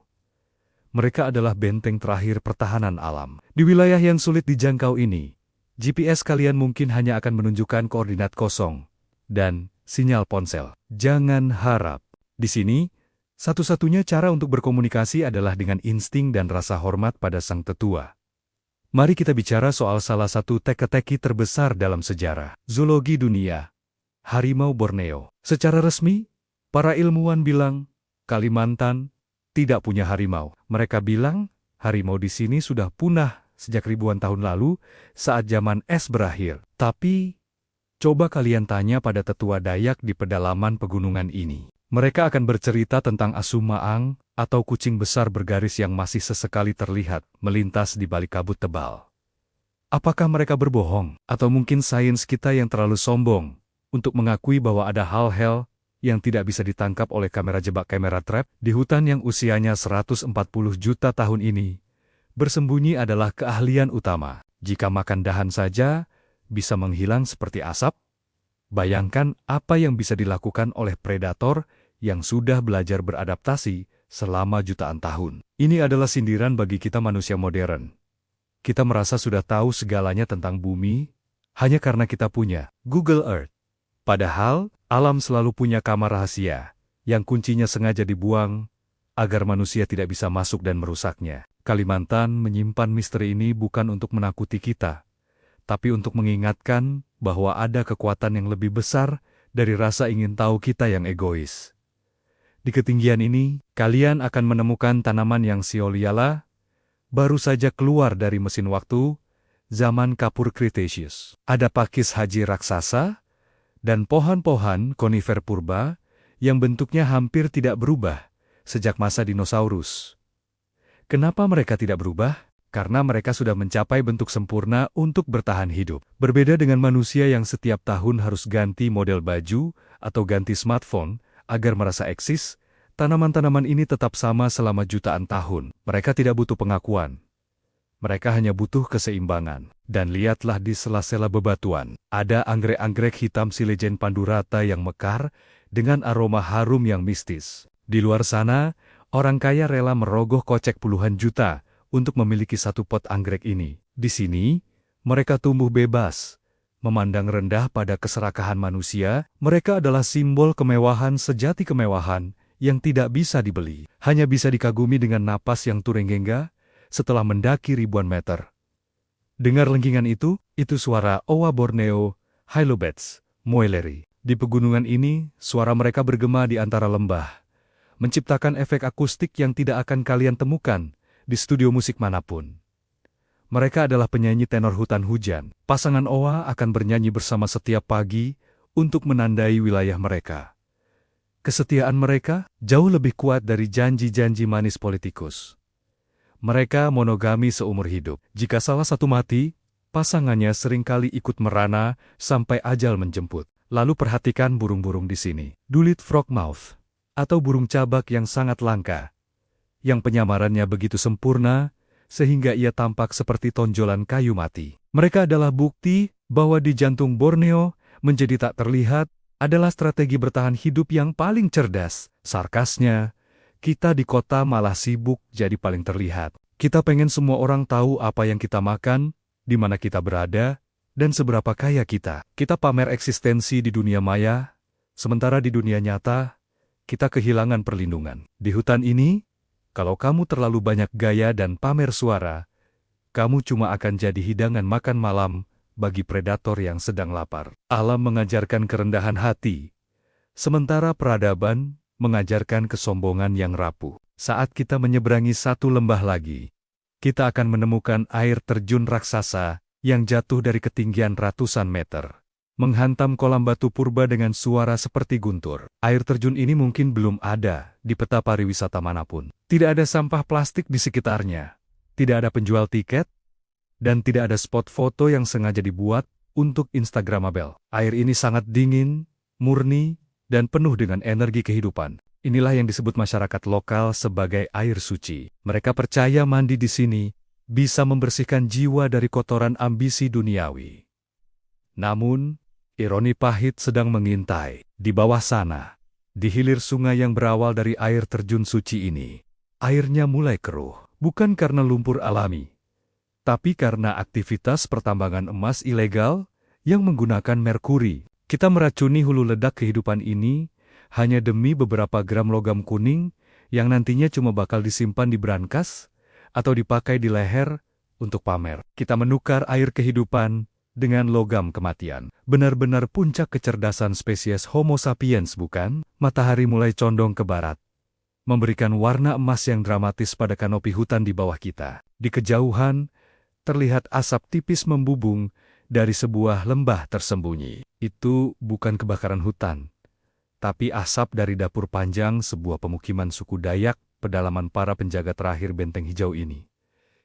[SPEAKER 1] Mereka adalah benteng terakhir pertahanan alam. Di wilayah yang sulit dijangkau ini, GPS kalian mungkin hanya akan menunjukkan koordinat kosong dan sinyal ponsel. Jangan harap. Di sini, satu-satunya cara untuk berkomunikasi adalah dengan insting dan rasa hormat pada sang tetua. Mari kita bicara soal salah satu teka-teki terbesar dalam sejarah zoologi dunia, harimau Borneo. Secara resmi, para ilmuwan bilang, Kalimantan tidak punya harimau. Mereka bilang, harimau di sini sudah punah sejak ribuan tahun lalu saat zaman es berakhir. Tapi, coba kalian tanya pada tetua Dayak di pedalaman pegunungan ini. Mereka akan bercerita tentang asu maang atau kucing besar bergaris yang masih sesekali terlihat melintas di balik kabut tebal. Apakah mereka berbohong? Atau mungkin sains kita yang terlalu sombong untuk mengakui bahwa ada hal-hal yang tidak bisa ditangkap oleh kamera jebak, kamera trap di hutan yang usianya 140 juta tahun ini? Bersembunyi adalah keahlian utama. Jika makan dahan saja bisa menghilang seperti asap, bayangkan apa yang bisa dilakukan oleh predator yang sudah belajar beradaptasi selama jutaan tahun. Ini adalah sindiran bagi kita manusia modern. Kita merasa sudah tahu segalanya tentang bumi hanya karena kita punya Google Earth. Padahal, alam selalu punya kamar rahasia yang kuncinya sengaja dibuang agar manusia tidak bisa masuk dan merusaknya. Kalimantan menyimpan misteri ini bukan untuk menakuti kita, tapi untuk mengingatkan bahwa ada kekuatan yang lebih besar dari rasa ingin tahu kita yang egois. Di ketinggian ini, kalian akan menemukan tanaman yang Sioliala baru saja keluar dari mesin waktu zaman Kapur Cretaceous. Ada pakis haji raksasa dan pohon-pohon konifer purba yang bentuknya hampir tidak berubah sejak masa dinosaurus. Kenapa mereka tidak berubah? Karena mereka sudah mencapai bentuk sempurna untuk bertahan hidup. Berbeda dengan manusia yang setiap tahun harus ganti model baju atau ganti smartphone agar merasa eksis, tanaman-tanaman ini tetap sama selama jutaan tahun. Mereka tidak butuh pengakuan. Mereka hanya butuh keseimbangan. Dan lihatlah di sela-sela bebatuan, ada anggrek-anggrek hitam Silejen pandurata yang mekar dengan aroma harum yang mistis. Di luar sana, orang kaya rela merogoh kocek puluhan juta untuk memiliki satu pot anggrek ini. Di sini, mereka tumbuh bebas, memandang rendah pada keserakahan manusia. Mereka adalah simbol kemewahan sejati, kemewahan yang tidak bisa dibeli. Hanya bisa dikagumi dengan napas yang turenggengga setelah mendaki ribuan meter. Dengar lengkingan itu suara owa Borneo, Hailobets, Moeleri. Di pegunungan ini, suara mereka bergema di antara lembah, menciptakan efek akustik yang tidak akan kalian temukan di studio musik manapun. Mereka adalah penyanyi tenor hutan hujan. Pasangan owa akan bernyanyi bersama setiap pagi untuk menandai wilayah mereka. Kesetiaan mereka jauh lebih kuat dari janji-janji manis politikus. Mereka monogami seumur hidup. Jika salah satu mati, pasangannya seringkali ikut merana sampai ajal menjemput. Lalu perhatikan burung-burung di sini. Dulit frogmouth, atau burung cabak yang sangat langka, yang penyamarannya begitu sempurna sehingga ia tampak seperti tonjolan kayu mati. Mereka adalah bukti bahwa di jantung Borneo menjadi tak terlihat adalah strategi bertahan hidup yang paling cerdas. Sarkasnya, kita di kota malah sibuk jadi paling terlihat. Kita pengen semua orang tahu apa yang kita makan, di mana kita berada, dan seberapa kaya kita. Kita pamer eksistensi di dunia maya, sementara di dunia nyata, kita kehilangan perlindungan. Di hutan ini, kalau kamu terlalu banyak gaya dan pamer suara, kamu cuma akan jadi hidangan makan malam bagi predator yang sedang lapar. Alam mengajarkan kerendahan hati, sementara peradaban mengajarkan kesombongan yang rapuh. Saat kita menyeberangi satu lembah lagi, kita akan menemukan air terjun raksasa yang jatuh dari ketinggian ratusan meter, menghantam kolam batu purba dengan suara seperti guntur. Air terjun ini mungkin belum ada di peta pariwisata manapun. Tidak ada sampah plastik di sekitarnya, tidak ada penjual tiket, dan tidak ada spot foto yang sengaja dibuat untuk Instagramable. Air ini sangat dingin, murni, dan penuh dengan energi kehidupan. Inilah yang disebut masyarakat lokal sebagai air suci. Mereka percaya mandi di sini bisa membersihkan jiwa dari kotoran ambisi duniawi. Namun, ironi pahit sedang mengintai. Di bawah sana, di hilir sungai yang berawal dari air terjun suci ini, airnya mulai keruh. Bukan karena lumpur alami, tapi karena aktivitas pertambangan emas ilegal yang menggunakan merkuri. Kita meracuni hulu ledak kehidupan ini hanya demi beberapa gram logam kuning yang nantinya cuma bakal disimpan di brankas atau dipakai di leher untuk pamer. Kita menukar air kehidupan dengan logam kematian. Benar-benar puncak kecerdasan spesies Homo sapiens, bukan? Matahari mulai condong ke barat, memberikan warna emas yang dramatis pada kanopi hutan di bawah kita. Di kejauhan, terlihat asap tipis membubung dari sebuah lembah tersembunyi. Itu bukan kebakaran hutan, tapi asap dari dapur panjang sebuah pemukiman suku Dayak pedalaman para penjaga terakhir benteng hijau ini.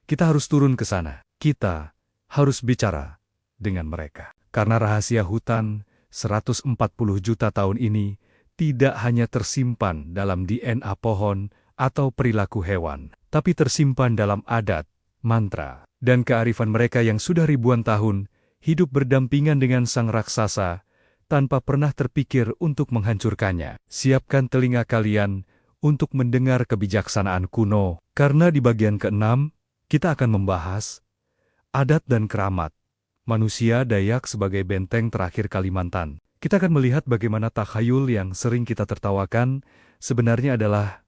[SPEAKER 1] Kita harus turun ke sana. Kita harus bicara dengan mereka. Karena rahasia hutan 140 juta tahun ini tidak hanya tersimpan dalam DNA pohon atau perilaku hewan, tapi tersimpan dalam adat, mantra, dan kearifan mereka yang sudah ribuan tahun hidup berdampingan dengan sang raksasa tanpa pernah terpikir untuk menghancurkannya. Siapkan telinga kalian untuk mendengar kebijaksanaan kuno, karena di bagian ke-6, kita akan membahas adat dan keramat manusia Dayak sebagai benteng terakhir Kalimantan. Kita akan melihat bagaimana takhayul yang sering kita tertawakan sebenarnya adalah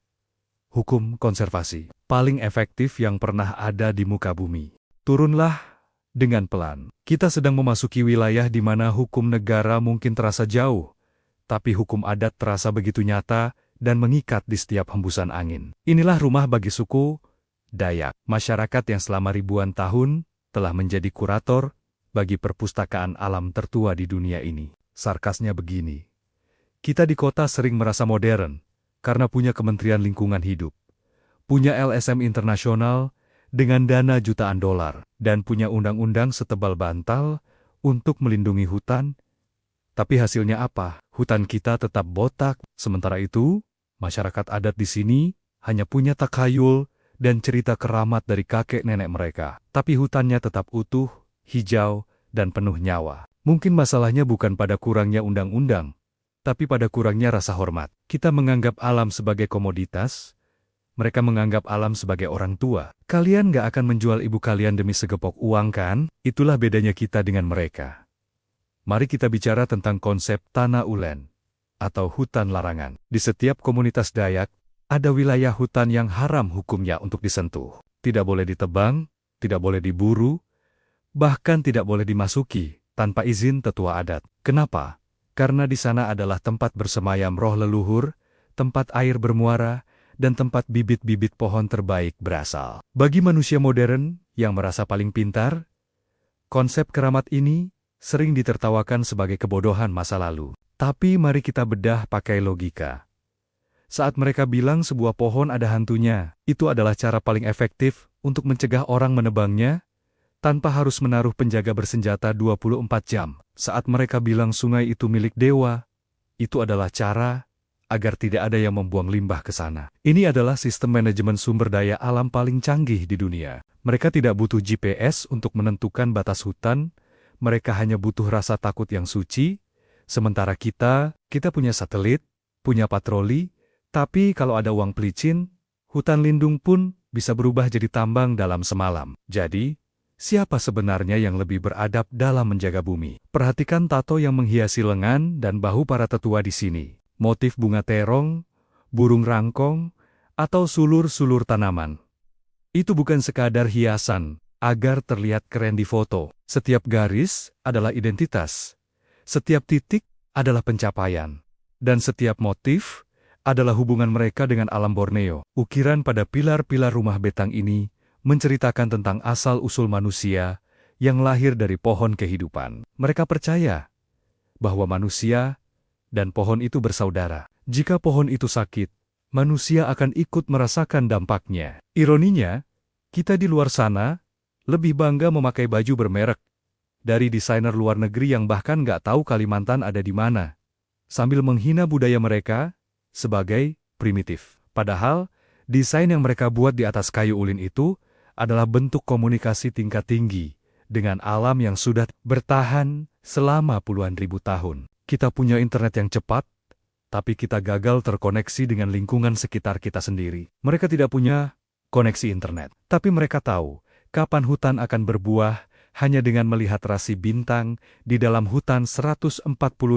[SPEAKER 1] hukum konservasi paling efektif yang pernah ada di muka bumi. Turunlah dengan pelan. Kita sedang memasuki wilayah di mana hukum negara mungkin terasa jauh, tapi hukum adat terasa begitu nyata dan mengikat di setiap hembusan angin. Inilah rumah bagi suku Dayak, masyarakat yang selama ribuan tahun telah menjadi kurator bagi perpustakaan alam tertua di dunia ini. Sarkasnya begini, kita di kota sering merasa modern karena punya Kementerian Lingkungan Hidup, punya LSM internasional dengan dana jutaan dolar, dan punya undang-undang setebal bantal untuk melindungi hutan. Tapi hasilnya apa? Hutan kita tetap botak. Sementara itu, masyarakat adat di sini hanya punya takhayul dan cerita keramat dari kakek nenek mereka. Tapi hutannya tetap utuh, hijau, dan penuh nyawa. Mungkin masalahnya bukan pada kurangnya undang-undang, tapi pada kurangnya rasa hormat. Kita menganggap alam sebagai komoditas, mereka menganggap alam sebagai orang tua. Kalian gak akan menjual ibu kalian demi segepok uang, kan? Itulah bedanya kita dengan mereka. Mari kita bicara tentang konsep tanah ulen, atau hutan larangan. Di setiap komunitas Dayak, ada wilayah hutan yang haram hukumnya untuk disentuh. Tidak boleh ditebang, tidak boleh diburu, Bahkan tidak boleh dimasuki tanpa izin tetua adat. Kenapa? Karena di sana adalah tempat bersemayam roh leluhur, tempat air bermuara, dan tempat bibit-bibit pohon terbaik berasal. Bagi manusia modern yang merasa paling pintar, konsep keramat ini sering ditertawakan sebagai kebodohan masa lalu. Tapi mari kita bedah pakai logika. Saat mereka bilang sebuah pohon ada hantunya, itu adalah cara paling efektif untuk mencegah orang menebangnya tanpa harus menaruh penjaga bersenjata 24 jam. Saat mereka bilang sungai itu milik dewa, itu adalah cara agar tidak ada yang membuang limbah ke sana. Ini adalah sistem manajemen sumber daya alam paling canggih di dunia. Mereka tidak butuh GPS untuk menentukan batas hutan, mereka hanya butuh rasa takut yang suci, sementara kita punya satelit, punya patroli, tapi kalau ada uang pelicin, hutan lindung pun bisa berubah jadi tambang dalam semalam. Jadi, siapa sebenarnya yang lebih beradab dalam menjaga bumi? Perhatikan tato yang menghiasi lengan dan bahu para tetua di sini. Motif bunga terong, burung rangkong, atau sulur-sulur tanaman. Itu bukan sekadar hiasan agar terlihat keren di foto. Setiap garis adalah identitas, setiap titik adalah pencapaian, dan setiap motif adalah hubungan mereka dengan alam Borneo. Ukiran pada pilar-pilar rumah betang ini menceritakan tentang asal-usul manusia yang lahir dari pohon kehidupan. Mereka percaya bahwa manusia dan pohon itu bersaudara. Jika pohon itu sakit, manusia akan ikut merasakan dampaknya. Ironinya, kita di luar sana lebih bangga memakai baju bermerek dari desainer luar negeri yang bahkan nggak tahu Kalimantan ada di mana, sambil menghina budaya mereka sebagai primitif. Padahal, desain yang mereka buat di atas kayu ulin itu adalah bentuk komunikasi tingkat tinggi dengan alam yang sudah bertahan selama puluhan ribu tahun. Kita punya internet yang cepat, tapi kita gagal terkoneksi dengan lingkungan sekitar kita sendiri. Mereka tidak punya koneksi internet, tapi mereka tahu kapan hutan akan berbuah hanya dengan melihat rasi bintang di dalam hutan 140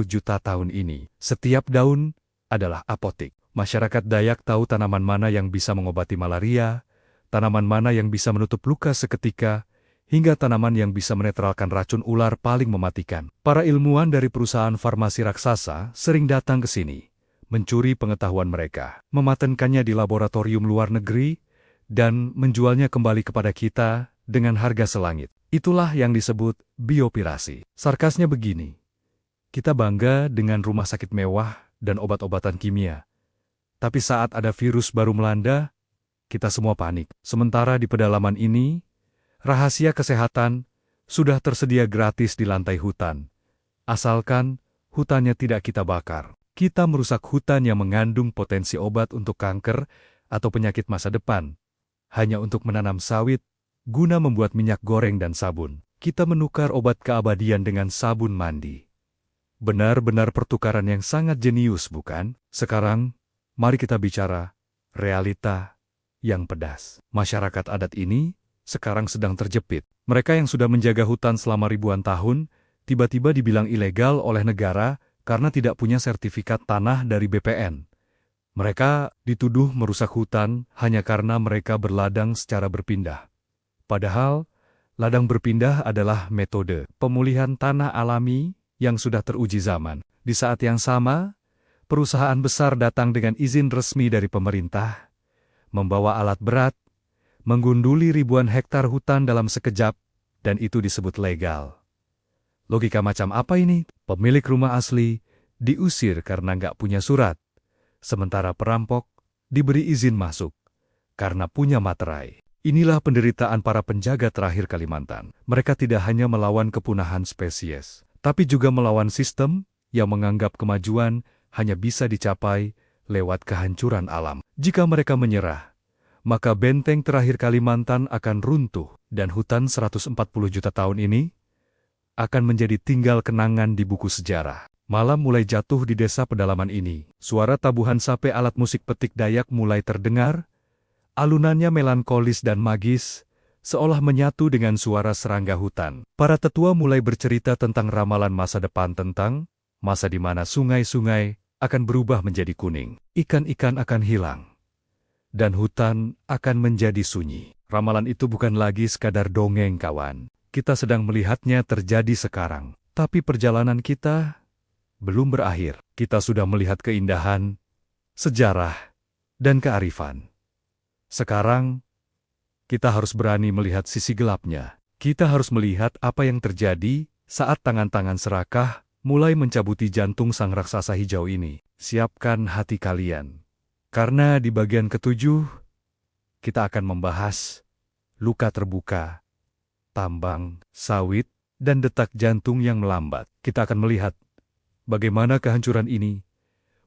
[SPEAKER 1] juta tahun ini. Setiap daun adalah apotik. Masyarakat Dayak tahu tanaman mana yang bisa mengobati malaria, tanaman mana yang bisa menutup luka seketika, hingga tanaman yang bisa menetralkan racun ular paling mematikan. Para ilmuwan dari perusahaan farmasi raksasa sering datang ke sini, mencuri pengetahuan mereka, mematenkannya di laboratorium luar negeri, dan menjualnya kembali kepada kita dengan harga selangit. Itulah yang disebut biopirasi. Sarkasnya begini, kita bangga dengan rumah sakit mewah dan obat-obatan kimia. Tapi saat ada virus baru melanda, kita semua panik. Sementara di pedalaman ini, rahasia kesehatan sudah tersedia gratis di lantai hutan. Asalkan hutannya tidak kita bakar. Kita merusak hutan yang mengandung potensi obat untuk kanker atau penyakit masa depan, hanya untuk menanam sawit, guna membuat minyak goreng dan sabun. Kita menukar obat keabadian dengan sabun mandi. Benar-benar pertukaran yang sangat jenius, bukan? Sekarang, mari kita bicara realita yang pedas. Masyarakat adat ini sekarang sedang terjepit. Mereka yang sudah menjaga hutan selama ribuan tahun, tiba-tiba dibilang ilegal oleh negara karena tidak punya sertifikat tanah dari BPN. Mereka dituduh merusak hutan hanya karena mereka berladang secara berpindah. Padahal, ladang berpindah adalah metode pemulihan tanah alami yang sudah teruji zaman. Di saat yang sama, perusahaan besar datang dengan izin resmi dari pemerintah, membawa alat berat, menggunduli ribuan hektar hutan dalam sekejap, dan itu disebut legal. Logika macam apa ini? Pemilik rumah asli diusir karena nggak punya surat, sementara perampok diberi izin masuk karena punya materai. Inilah penderitaan para penjaga terakhir Kalimantan. Mereka tidak hanya melawan kepunahan spesies, tapi juga melawan sistem yang menganggap kemajuan hanya bisa dicapai lewat kehancuran alam. Jika mereka menyerah, maka benteng terakhir Kalimantan akan runtuh, dan hutan 140 juta tahun ini akan menjadi tinggal kenangan di buku sejarah. Malam mulai jatuh di desa pedalaman ini. Suara tabuhan sape alat musik petik Dayak mulai terdengar. Alunannya melankolis dan magis, seolah menyatu dengan suara serangga hutan. Para tetua mulai bercerita tentang ramalan masa depan, tentang masa di mana sungai-sungai akan berubah menjadi kuning, ikan-ikan akan hilang, dan hutan akan menjadi sunyi. Ramalan itu bukan lagi sekadar dongeng, kawan. Kita sedang melihatnya terjadi sekarang. Tapi perjalanan kita belum berakhir. Kita sudah melihat keindahan, sejarah, dan kearifan. Sekarang, kita harus berani melihat sisi gelapnya. Kita harus melihat apa yang terjadi saat tangan-tangan serakah mulai mencabuti jantung sang raksasa hijau ini. Siapkan hati kalian. Karena di bagian ke-7, kita akan membahas luka terbuka, tambang, sawit, dan detak jantung yang melambat. Kita akan melihat bagaimana kehancuran ini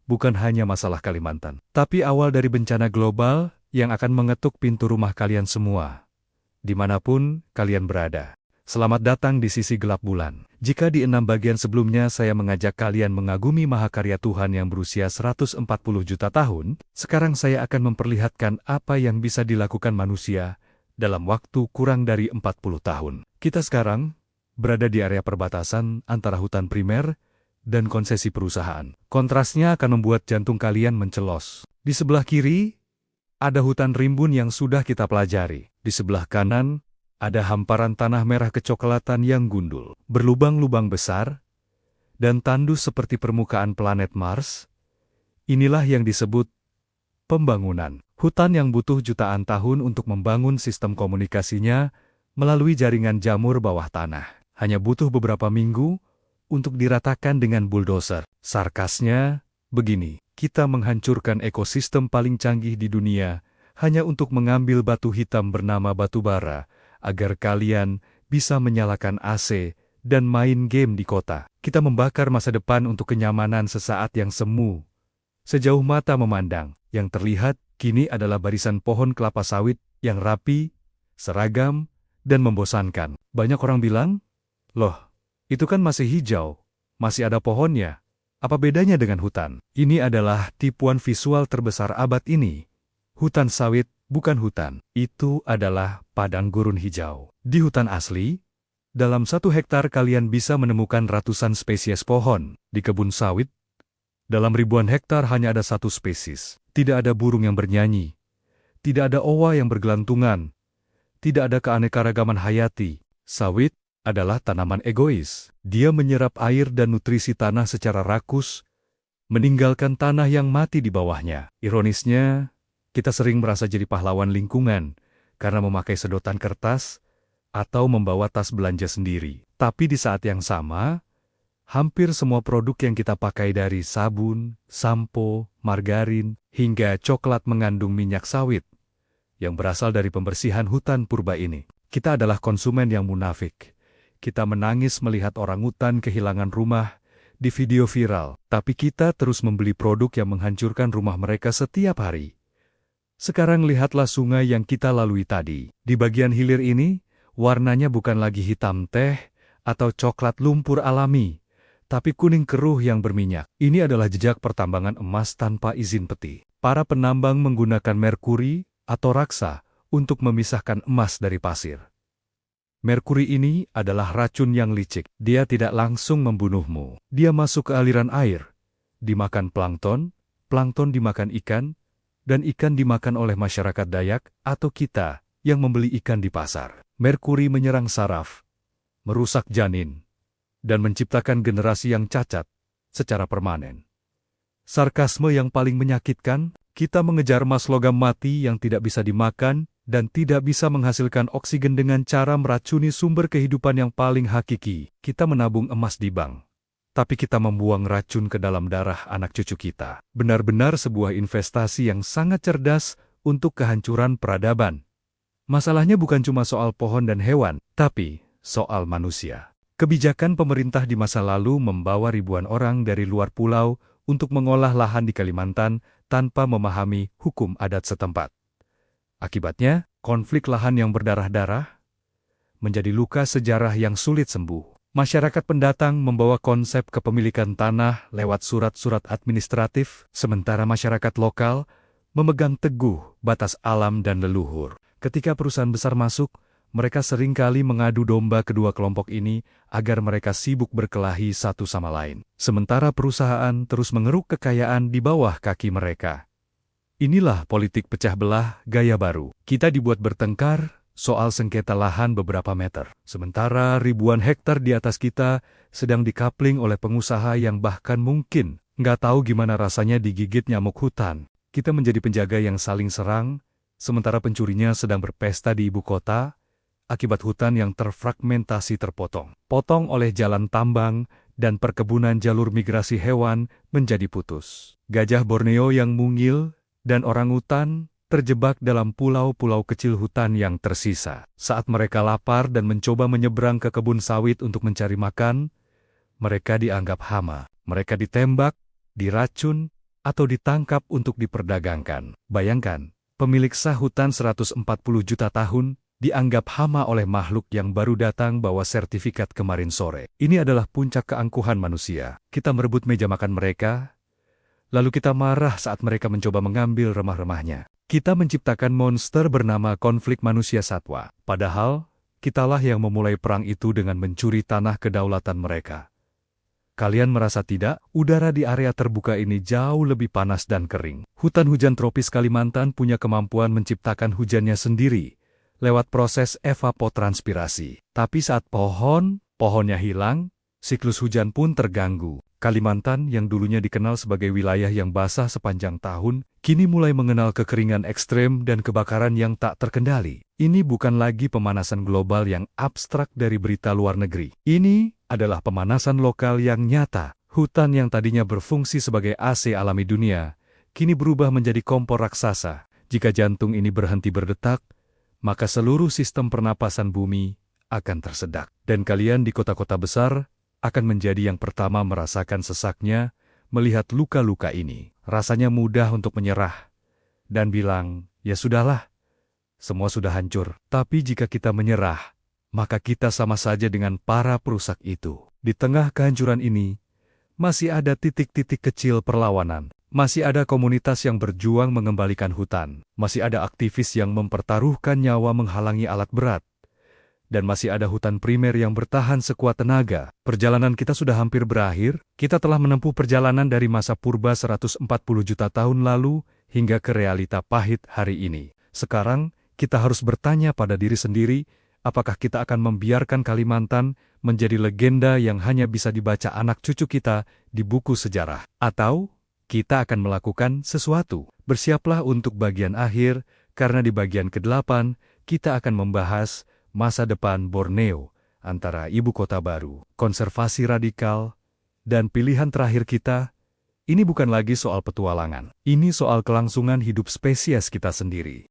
[SPEAKER 1] bukan hanya masalah Kalimantan, tapi awal dari bencana global yang akan mengetuk pintu rumah kalian semua, dimanapun kalian berada. Selamat datang di sisi gelap bulan. Jika di 6 bagian sebelumnya saya mengajak kalian mengagumi mahakarya Tuhan yang berusia 140 juta tahun, sekarang saya akan memperlihatkan apa yang bisa dilakukan manusia dalam waktu kurang dari 40 tahun. Kita sekarang berada di area perbatasan antara hutan primer dan konsesi perusahaan. Kontrasnya akan membuat jantung kalian mencelos. Di sebelah kiri, ada hutan rimbun yang sudah kita pelajari. Di sebelah kanan, ada hamparan tanah merah kecoklatan yang gundul, berlubang-lubang besar, dan tandus seperti permukaan planet Mars. Inilah yang disebut pembangunan. Hutan yang butuh jutaan tahun untuk membangun sistem komunikasinya melalui jaringan jamur bawah tanah. Hanya butuh beberapa minggu untuk diratakan dengan bulldozer. Sarkasnya, begini, kita menghancurkan ekosistem paling canggih di dunia hanya untuk mengambil batu hitam bernama batu bara, agar kalian bisa menyalakan AC dan main game di kota. Kita membakar masa depan untuk kenyamanan sesaat yang semu. Sejauh mata memandang, yang terlihat kini adalah barisan pohon kelapa sawit yang rapi, seragam, dan membosankan. Banyak orang bilang, "Loh, itu kan masih hijau, masih ada pohonnya. Apa bedanya dengan hutan?" Ini adalah tipuan visual terbesar abad ini. Hutan sawit bukan hutan, itu adalah padang gurun hijau. Di hutan asli, dalam 1 hektar kalian bisa menemukan ratusan spesies pohon. Di kebun sawit, dalam ribuan hektar hanya ada 1 spesies. Tidak ada burung yang bernyanyi, tidak ada owa yang bergelantungan, tidak ada keanekaragaman hayati. Sawit adalah tanaman egois. Dia menyerap air dan nutrisi tanah secara rakus, meninggalkan tanah yang mati di bawahnya. Ironisnya, kita sering merasa jadi pahlawan lingkungan karena memakai sedotan kertas atau membawa tas belanja sendiri. Tapi di saat yang sama, hampir semua produk yang kita pakai dari sabun, sampo, margarin, hingga coklat mengandung minyak sawit yang berasal dari pembersihan hutan purba ini. Kita adalah konsumen yang munafik. Kita menangis melihat orangutan kehilangan rumah di video viral, tapi kita terus membeli produk yang menghancurkan rumah mereka setiap hari. Sekarang lihatlah sungai yang kita lalui tadi. Di bagian hilir ini, warnanya bukan lagi hitam teh atau coklat lumpur alami, tapi kuning keruh yang berminyak. Ini adalah jejak pertambangan emas tanpa izin peti. Para penambang menggunakan merkuri atau raksa untuk memisahkan emas dari pasir. Merkuri ini adalah racun yang licik. Dia tidak langsung membunuhmu. Dia masuk ke aliran air, dimakan plankton, plankton dimakan ikan, dan ikan dimakan oleh masyarakat Dayak atau kita yang membeli ikan di pasar. Merkuri menyerang saraf, merusak janin, dan menciptakan generasi yang cacat secara permanen. Sarkasme yang paling menyakitkan, kita mengejar emas logam mati yang tidak bisa dimakan dan tidak bisa menghasilkan oksigen dengan cara meracuni sumber kehidupan yang paling hakiki. Kita menabung emas di bank, tapi kita membuang racun ke dalam darah anak cucu kita. Benar-benar sebuah investasi yang sangat cerdas untuk kehancuran peradaban. Masalahnya bukan cuma soal pohon dan hewan, tapi soal manusia. Kebijakan pemerintah di masa lalu membawa ribuan orang dari luar pulau untuk mengolah lahan di Kalimantan tanpa memahami hukum adat setempat. Akibatnya, konflik lahan yang berdarah-darah menjadi luka sejarah yang sulit sembuh. Masyarakat pendatang membawa konsep kepemilikan tanah lewat surat-surat administratif, sementara masyarakat lokal memegang teguh batas alam dan leluhur. Ketika perusahaan besar masuk, mereka seringkali mengadu domba kedua kelompok ini agar mereka sibuk berkelahi satu sama lain. Sementara perusahaan terus mengeruk kekayaan di bawah kaki mereka. Inilah politik pecah belah gaya baru. Kita dibuat bertengkar soal sengketa lahan beberapa meter. Sementara ribuan hektar di atas kita sedang dikapling oleh pengusaha yang bahkan mungkin nggak tahu gimana rasanya digigit nyamuk hutan. Kita menjadi penjaga yang saling serang, sementara pencurinya sedang berpesta di ibu kota, akibat hutan yang terfragmentasi potong oleh jalan tambang dan perkebunan jalur migrasi hewan menjadi putus. Gajah Borneo yang mungil dan orangutan terjebak dalam pulau-pulau kecil hutan yang tersisa. Saat mereka lapar dan mencoba menyeberang ke kebun sawit untuk mencari makan, mereka dianggap hama. Mereka ditembak, diracun, atau ditangkap untuk diperdagangkan. Bayangkan, pemilik sah hutan 140 juta tahun dianggap hama oleh makhluk yang baru datang bawa sertifikat kemarin sore. Ini adalah puncak keangkuhan manusia. Kita merebut meja makan mereka, lalu kita marah saat mereka mencoba mengambil remah-remahnya. Kita menciptakan monster bernama konflik manusia satwa. Padahal, kitalah yang memulai perang itu dengan mencuri tanah kedaulatan mereka. Kalian merasa tidak? Udara di area terbuka ini jauh lebih panas dan kering. Hutan hujan tropis Kalimantan punya kemampuan menciptakan hujannya sendiri lewat proses evapotranspirasi. Tapi saat pohonnya hilang, siklus hujan pun terganggu. Kalimantan yang dulunya dikenal sebagai wilayah yang basah sepanjang tahun, kini mulai mengenal kekeringan ekstrem dan kebakaran yang tak terkendali. Ini bukan lagi pemanasan global yang abstrak dari berita luar negeri. Ini adalah pemanasan lokal yang nyata. Hutan yang tadinya berfungsi sebagai AC alami dunia, kini berubah menjadi kompor raksasa. Jika jantung ini berhenti berdetak, maka seluruh sistem pernapasan bumi akan tersedak. Dan kalian di kota-kota besar akan menjadi yang pertama merasakan sesaknya melihat luka-luka ini. Rasanya mudah untuk menyerah dan bilang, ya sudahlah, semua sudah hancur. Tapi jika kita menyerah, maka kita sama saja dengan para perusak itu. Di tengah kehancuran ini, masih ada titik-titik kecil perlawanan. Masih ada komunitas yang berjuang mengembalikan hutan. Masih ada aktivis yang mempertaruhkan nyawa menghalangi alat berat. Dan masih ada hutan primer yang bertahan sekuat tenaga. Perjalanan kita sudah hampir berakhir. Kita telah menempuh perjalanan dari masa purba 140 juta tahun lalu hingga ke realita pahit hari ini. Sekarang, kita harus bertanya pada diri sendiri, apakah kita akan membiarkan Kalimantan menjadi legenda yang hanya bisa dibaca anak cucu kita di buku sejarah? Atau, kita akan melakukan sesuatu. Bersiaplah untuk bagian akhir, karena di bagian ke-8, kita akan membahas masa depan Borneo, antara ibu kota baru, konservasi radikal, dan pilihan terakhir kita. Ini bukan lagi soal petualangan. Ini soal kelangsungan hidup spesies kita sendiri.